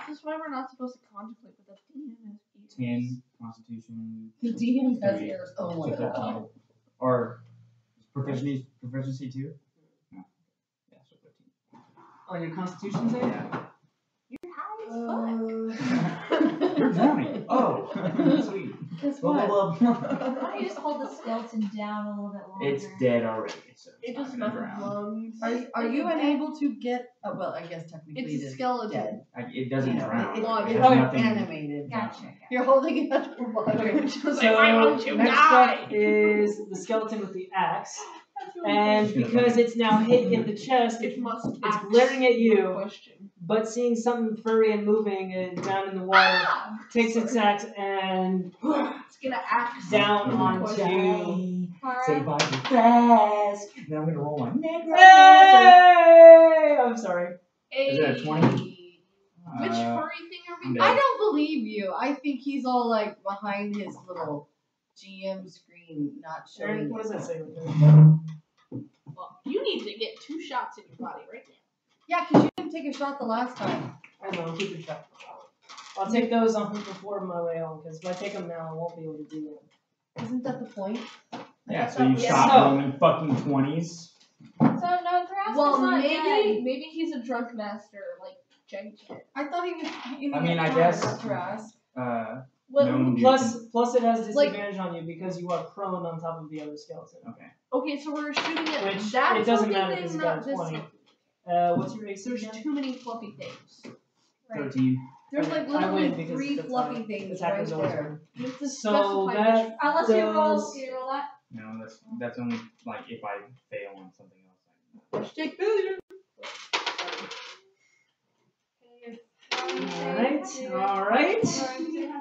This is why we're not supposed to contemplate with the DM. 10 constitution. The DM has 3, ears. Oh my so 13. god. Or proficiency 2? No. Yeah, so 13. On your constitution save? Yeah. You're high as fuck. You're drowning. Oh, sweet. Guess Blah, what? blah, blah. Why don't you just hold the skeleton down a little bit longer? It's dead already. So It it's not just gonna doesn't drown. lungs. Are you unable to get? Well, I guess technically It's a it is skeleton. dead. It doesn't You know, drown. It's It has Okay. nothing. animated. Gotcha. You're holding it underwater. Okay, Just so why won't you next die? up is the skeleton with the axe. really And Just gonna because find it's now hit in the chest, It must it's ask glaring at you, the question. but seeing something furry and moving down in the water, takes its axe and It's gonna ask down the onto. question. Say Alright. bye too fast. Then I'm gonna roll my neck. Hey! I'm sorry. Is it a 20? Which furry thing are we I'm doing? I don't believe you. I think he's all like behind his little GM screen, not Aaron, showing. what does that say? Right there? Well, you need to get 2 shots in your body right now. Yeah, because you didn't take a shot the last time. I know, keep it track. I'll take those on before my way home, because if I take them now, I won't be able to do that. Isn't that the point? Yeah, so you Yeah, stop so- rolling fucking 20s. So no, Thrasky's Well, not dead. maybe he's a drunk master, like Jenkins. I thought he was. I mean, I guess. Not to ask. What? Known dude Plus it has Like- disadvantage on you because you are prone on top of the other skeleton. Okay. Okay, so we're shooting at Which that. it doesn't fluffy matter thing, because you not got a this 20. fluffy. What's your AC There's again? too many fluffy things. Right. 13. There's Okay, like I win literally because 3 that's fluffy how things right attackers always there. win. You have to So specify that which- Unless you roll, does- do you roll that? No, that's only like if I fail on something else. Hashtag failure. Alright.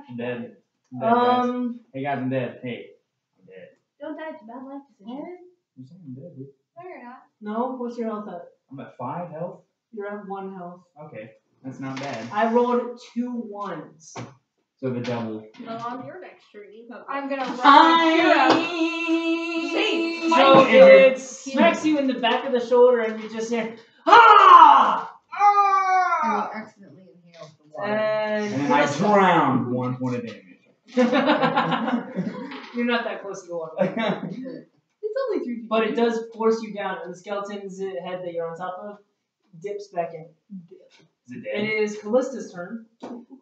I'm dead. I'm dead, guys. Hey guys, I'm dead. Hey, I'm dead. Don't die. It's a bad life decision. You saying I'm dead, dude? No, you're not. No, what's your health at? I'm at 5 health. You're at 1 health. Okay, that's not bad. I rolled 2 1s. So the double. No, on your next turn, you have. I'm gonna run. So it smacks you in the back of the shoulder and you just hear, ah! And he accidentally inhales the water. And then I drowned 1 point of damage. You're not that close to the water. It's only 3 feet. But it does force you down, and the skeleton's head that you're on top of dips back in. Is it It dead? is Callista's turn.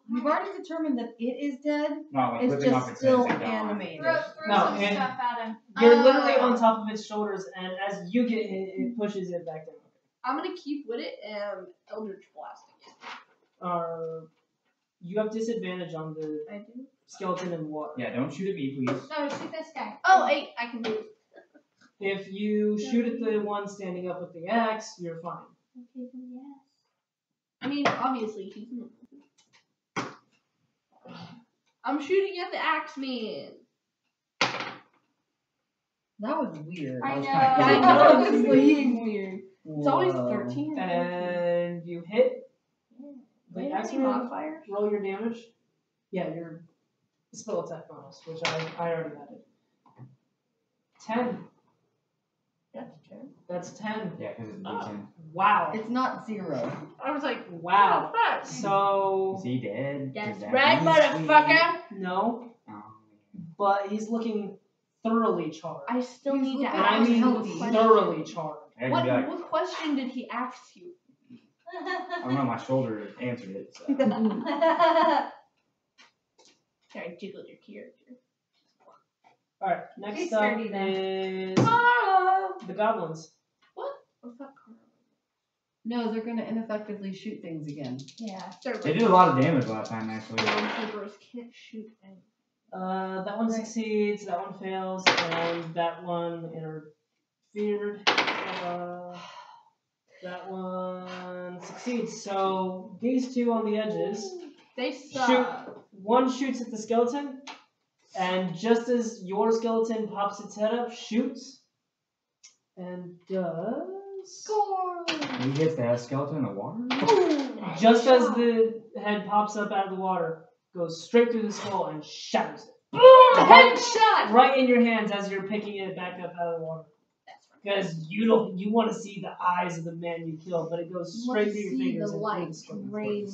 We've already determined that it is dead. No, like It's ripping off just its still head. Like, animated. Throw No, some and- stuff at him. You're literally on top of its shoulders, and as you get hit, it pushes it back down. I'm gonna keep with it and Eldritch Blasting it. You have disadvantage on the I do. skeleton in the water. Yeah, don't shoot at me, please. No, shoot this guy. Oh, 8. I can do it. If you shoot at the one standing up with the axe, you're fine. Okay, then yes. I mean, obviously, he's not. I'm shooting at the Axeman. That was weird. I was know. kinda I cool. know, it's being weird. Whoa. It's always 13 or 14. And you hit Do I the have any axeman. modifiers? Roll your damage. Yeah, your spell attack bonus, which I already added. 10. That's 10. That's 10. Yeah, because it's Oh. decent. Wow. It's not 0. I was like, Wow. fuck. So Is he dead? That's Does that right, mean he's motherfucker. no, sweet? but he's looking thoroughly charred. I still He's need to looking And I ask mean you a healthy. question. thoroughly charred. I'd What, be like, what question did he ask you? I don't know, my shoulder answered it. So. Sorry, jiggled your character. Alright, next He's up sturdy then. is the goblins. What's that card? No, they're gonna ineffectively shoot things again. Yeah. They're They like, did a lot of damage last time, actually. Stormtroopers can't shoot anything. That one succeeds, that one fails, and that one interfered. That one succeeds. So these two on the edges They shoot. suck. One shoots at the skeleton, and just as your skeleton pops its head up, shoots, and does. Score! He hits the skeleton in the water? Just as the head pops up out of the water, goes straight through the skull and shatters it. Headshot! Right in your hands as you're picking it back up out of the water. Because you want to see the eyes of the man you killed, but it goes straight through your fingers. The and light through the skull. rain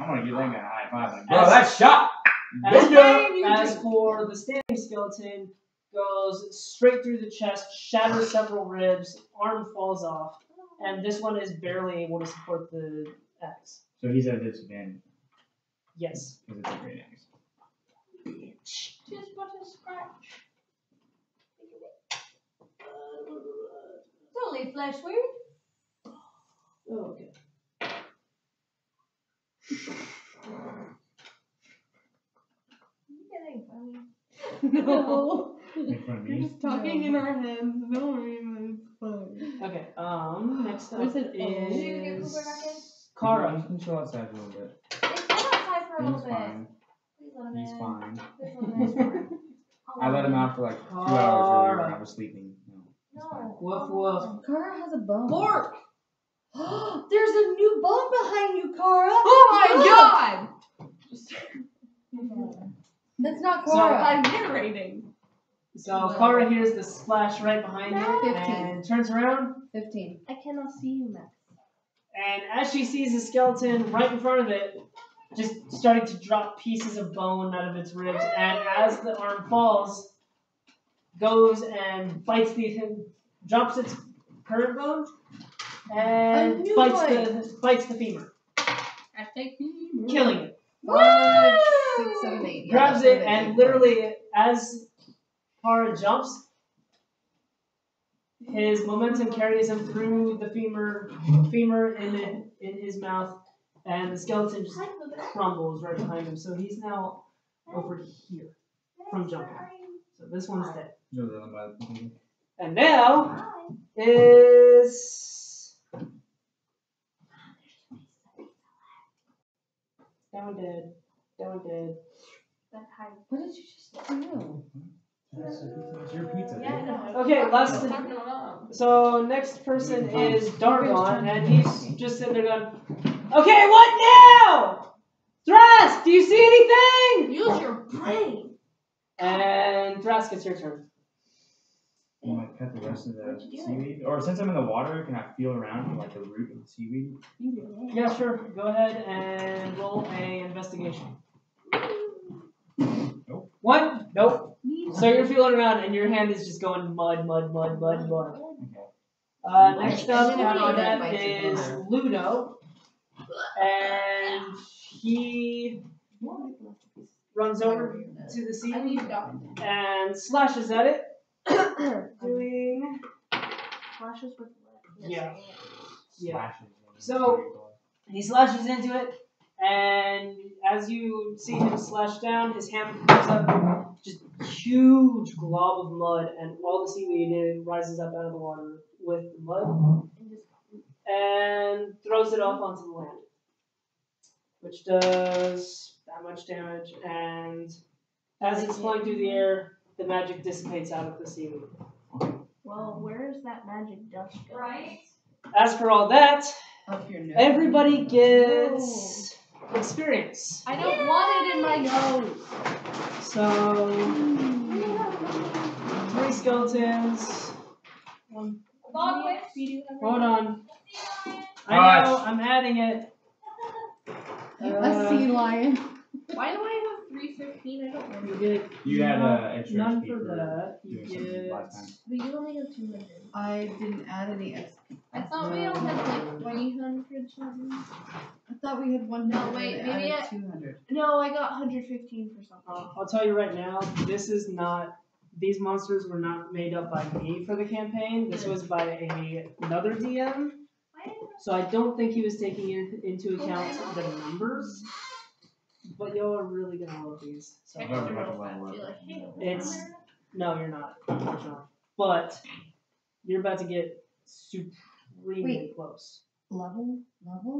I'm gonna give that guy a high five. Like, bro, that shot! As for the standing skeleton, goes straight through the chest, shatters several ribs, arm falls off, and this one is barely able to support the axe. So he's at a disadvantage. Yes. Because it's a great axe. Just want to scratch. It's only flesh wound. Oh, okay. That ain't funny. No. Make fun of You're me. just talking in our heads. No, it's fun. Okay, next up I said, oh. Did you get Cooper back in? Kara. You can chill outside a little bit. It's been outside for a little He's bit. fine. Please let him He's in. fine. Please let him in. I let him out for like 2 hours earlier when I was sleeping. No, it's fine. No. Woof woof. Kara has a bone. Pork! There's a new bone behind you, Kara. Oh my god! That's not So- Kara. I'm narrating. So Kara hears the splash right behind her 15. and turns around. 15. I cannot see you, Max. And as she sees the skeleton right in front of it, just starting to drop pieces of bone out of its ribs, and as the arm falls, goes and bites drops its current bone, and bites the femur, killing it. 5, 6, 7, 8. Yeah, Grabs that's it, what and it literally, as Kara jumps, his momentum carries him through the femur in his mouth, and the skeleton just crumbles right behind him. So he's now over here from jumping. So this one's dead. And now is down dead. That high. What did you just do? It's your pizza. Yeah, I dude. know. Okay, last. Talking about So next person is Dargon, and he's just sitting there going, "Okay, what now? Thrask, do you see anything?" use your brain. And Thrask, it's your turn. You might cut the rest of the seaweed. Or since I'm in the water, can I feel around for like the root of the seaweed? Yeah, sure. Go ahead and roll a investigation. Nope. One? Nope. So you're feeling around, and your hand is just going mud. Next up after that is Ludo, and he runs over to the sea and slashes at it, doing Flashes with lead. yeah. Slashes. So he slashes into it, and as you see him slash down, his hand comes up, just huge glob of mud, and all the seaweed rises up out of the water with the mud, and throws it off onto the land, which does that much damage, and as it's flying through the air, the magic dissipates out of the seaweed. Well, where is that magic dust going? Right? As for all that, Up your nose. everybody gets experience. I don't want it in my nose. So, 3 skeletons. Bob, Hold on. I Gosh. know, I'm adding it. A sea lion. Why do I have 315? I don't You know. get You had extra none XP for that. You doing something last time. get But you only have 200. I didn't add any XP. I thought we all had like 300 something. I thought we had 100. No, wait, and maybe added 200. No, I got 115 for something. I'll tell you right now, this is not. These monsters were not made up by me for the campaign. This was by another DM. So I don't think he was taking into account the numbers. but y'all are really gonna love these. So I'm about to level up. no, you're not. Unfortunately. But you're about to get supremely close. Level?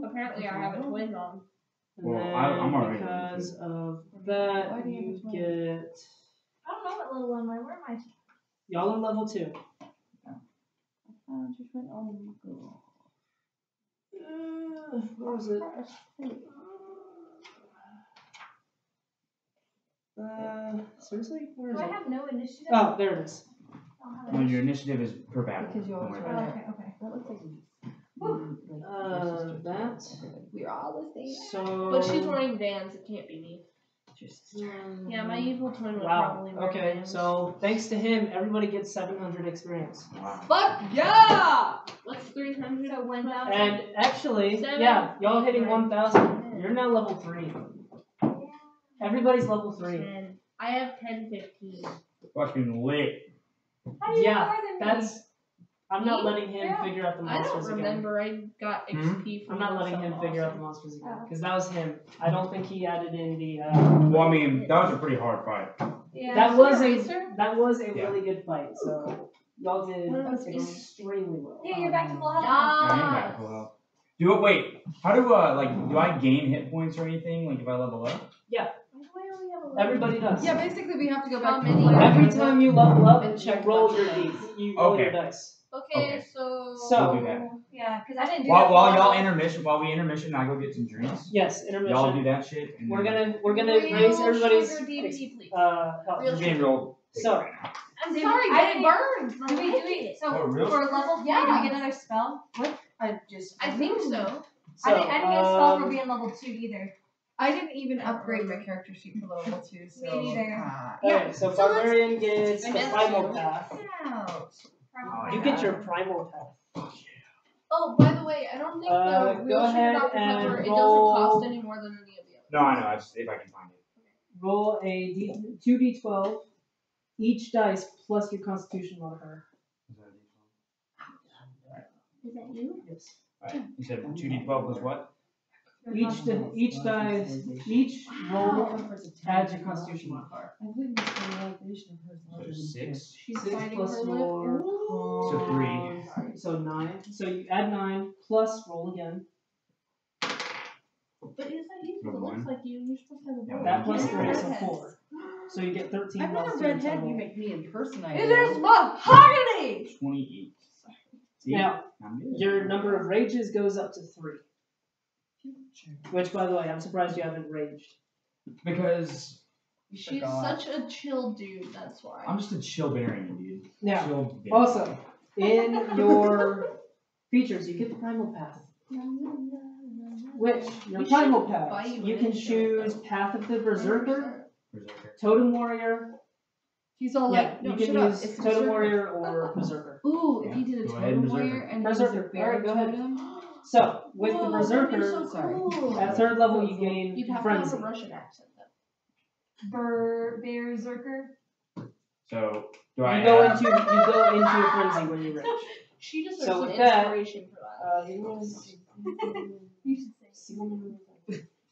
Apparently, I have a twin on. And Well, then I'm already because of that, Why do you have a you twin? get. I don't know what level am I. Where am I? Y'all are level 2. Oh my god. Where was it? Seriously? Where is Do I it? have no initiative? Oh, there it is. I don't have No, your initiative. initiative is per battle. Because you Don't always worry Oh, about it. okay, okay. That looks like That. we're all the same. So. But she's wearing Vans. It can't be me. Mm, Yeah, my evil twin would Wow. probably wear Okay, Vans. so thanks to him, everybody gets 700 experience. Wow. Fuck yeah! What's 300? So 1,000. And actually, Seven, yeah, y'all hitting nine, 1,000. You're now level 3. Everybody's level 3. 10. I have 10, 15. Fucking lit. How do you Yeah, know more than me? that's. I'm not Me? letting him Yeah. figure out the I monsters don't again. remember. I got XP from I'm not letting something him figure out the awesome. monsters again. Oh. Because that was him. I don't think he added in the. Well, I mean, that was a pretty hard fight. Yeah. That was Eraser? a Yeah. really good fight. So y'all did That's extremely well. Yeah, you're back to full health. I am back to full health. Do it. Wait. How do do I gain hit points or anything? Like if I level up? Why do I only have 11? Everybody does. Yeah, basically we have to go How back many? to Every time you level up, And you check roll bunch your of d. things. You roll your Okay. dice. Okay, so. We'll do that. Yeah, because I didn't do While that. y'all intermission, while we intermission, I go get some drinks. Yes, intermission. Y'all do that shit. And We're then- gonna Real raise everybody's sugar DVD, please. health. Real You're getting real. So- I'm Did sorry, we- but I it didn't- burns. Do we do it? So Oh, really? for level 3, do we get another spell? I just I think so. So, I didn't get a spell for being level 2 either. I didn't even upgrade my character sheet for level 2, so Me neither. Okay, so Barbarian gets the let's- primal path. Ouch. Oh, You get your primal path. Oh, by the way, I don't think Go the real sugar ahead Dr. and Pepper, it doesn't roll- cost any more than any of the others. No, I know. I just if I can find it. Roll a 2d12, each dice plus your Constitution modifier. Is that you? Yes. Alright. You said 2d12 plus what? Each dice, each roll adds your Constitution modifier. I witnessed the realization of her So love. 6. She's 6 fighting plus her lip. your So 3. So 9. So you add 9 plus roll again. But is that you? Number It looks one. like you. You're supposed to have a Yeah, bow. That plus You're 3, so redhead. 4. So you get 13 I'm not plus a 2 redhead, total. you make me impersonate. It is mahogany! 28. See? Now, I'm good. your number of rages goes up to 3. Which, by the way, I'm surprised you haven't raged. Because She's forgot. such a chill dude, that's why. I'm just a chill Barian, dude. Now, Chill Barian. also, in your features, you get the primal path. Which, your We primal should path, buy you you an can intro, choose though. Path of the Berserker, Berserker. Totem Warrior. He's all Yeah, like, no, you can shut up. use It's Totem Berserker. Warrior or Berserker. Ooh, if Yeah, he did a go ahead, totem Berserker. warrior and Berserker. he was a bear Alright, go ahead. totem. So, with the Whoa, Berserker, that'd be so Sorry. cool. at 3rd level you gain You'd have to have Frenzy. a Russian accent though. Berserker. So do I You go add- into a frenzy when you rage. She deserves So an with that, inspiration for that. You should say.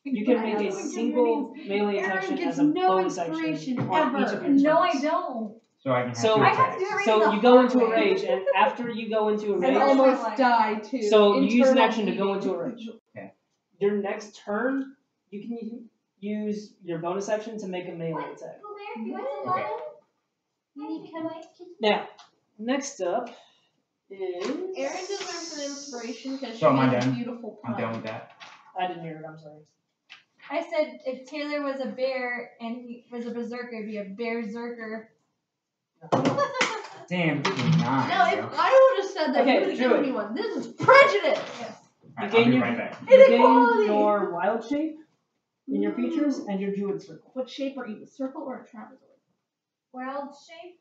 You can make a single melee Aaron action gets as a no bonus action inspiration on each ever. of your No, I turns. don't. So I can have So- two I have to attacks. do it So you go into a rage, and after you go into a And And rage, also- almost die too. so you use an Internal action to go bleeding. into a rage. Okay. Your next turn, you can use your bonus action to make a melee attack. Go there. You want some Okay. lemon? You need come Now, next up is. Erin deserves an inspiration because she So am I made a done? beautiful I'm pun. done with that. I didn't hear it. I'm sorry. I said if Taylor was a bear and he was a berserker, it'd be a bear-zerker. Damn, give me 9. Now, if bro. I would have said that, Okay, you would have given Druid. me one. This is prejudice! Yes. Alright, gain I'll be your- right back. You gain Inequality! your wild shape in your features and your druid circle. What shape are you? A circle or a trapezoid? Wild shape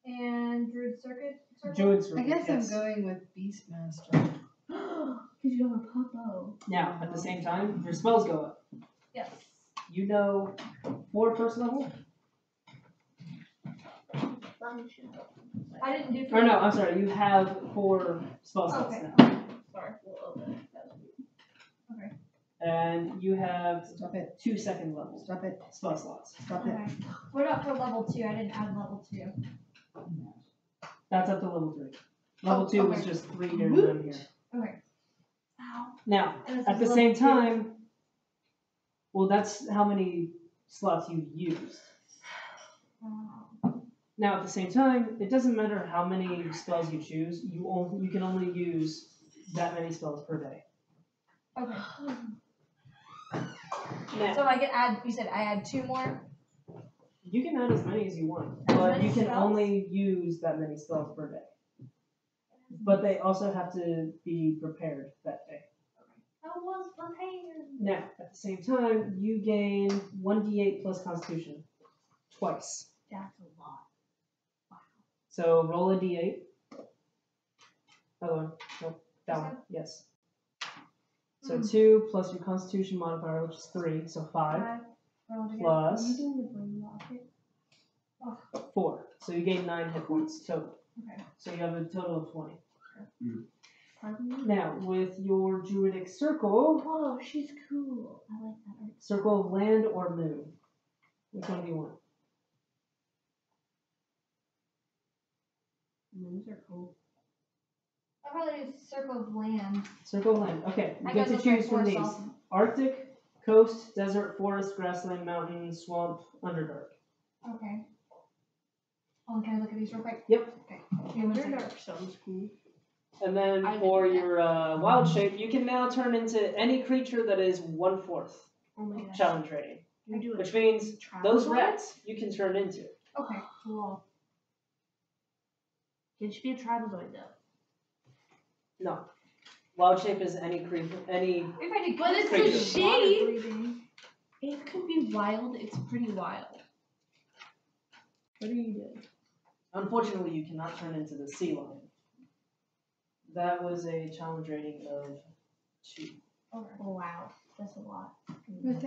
and druid circuit. Circle. Druid circle. I guess yes. I'm going with Beastmaster. Because you have a puppo. Now, at the same time, your spells go up. Yes. You know 4 first level? I didn't do. Or no, I'm sorry, you have 4 spell slots Okay. now. Sorry. Well, okay. That was weird. And you have Stop it. 2 second level Stop it. spell slots. Stop it. Okay. What about for level 2? I didn't add level 2. That's up to level 3. Level 2 was okay. just 3 here and 1 here. Okay. Ow. Now, And this at is the level same 2. time, well, that's how many slots you've used. Now, at the same time, it doesn't matter how many spells you choose. You can only use that many spells per day. Okay. Now, So I can add, you said I add 2 more? you can add as many as you want, As but many you can spells? only use that many spells per day. But they also have to be prepared that day. I was prepared. Now, at the same time, you gain 1d8 plus Constitution twice. That's a lot. So roll a d8. Other one. Nope. That This one. one? Yes. So 2 plus your Constitution modifier, which is 3, so 5 Rolled again. plus Are you doing the brain rocket? 4. So you gain 9 hit points total. Okay. So you have a total of 20. Pardon me? Now, with your Druidic Circle, Whoa, she's cool. I like that art. Circle of Land or Moon. Which one do you want? Moons are cool. I'll probably do Circle of Land. Circle of Land. Okay, you I get got to the choose from forest these. off. Arctic, Coast, Desert, Forest, Grassland, Mountain, Swamp, Underdark. Okay. Oh, can I look at these real quick? Yep. Okay. Give me 1 second. Underdark sounds cool. And then I for did that. your wild shape, you can now turn into any creature that is 1/4 Oh my gosh. challenge rating. You do it. Which means Travel those one? rats you can turn into. Okay, cool. It should be a trapezoid though. No. Wild shape is any creature, any. If I did But it's Creature. the water shape. breathing. It could be wild. It's pretty wild. What are you doing? Unfortunately, you cannot turn into the sea lion. That was a challenge rating of 2. Oh wow, that's a lot.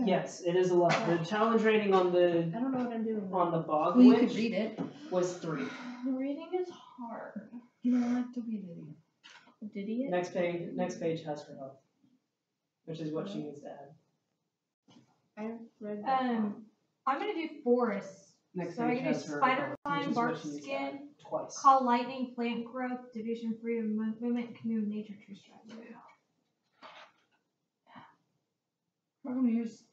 Yes, it is a lot. The challenge rating on the I don't know what I'm doing. bog Well, you witch could read it. was 3. Reading is hard. You know what? Don't be an idiot. Did he? Next page has her health, which is what she needs to add. I read that. I'm gonna do forest. Next So I page can do has her spider health, climb, which is bark what she needs to skin, add twice. call lightning, plant growth, division freedom, movement, canoe, nature, true stride. How come yours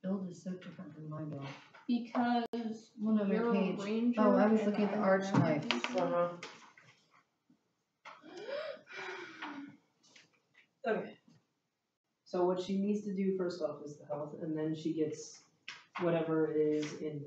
build is so different than my build? Because Well, no, you're my page. a ranger. Oh, I was and looking at the I'm a archetype. navigator. Uh-huh. Okay. So what she needs to do first off is the health, and then she gets whatever is in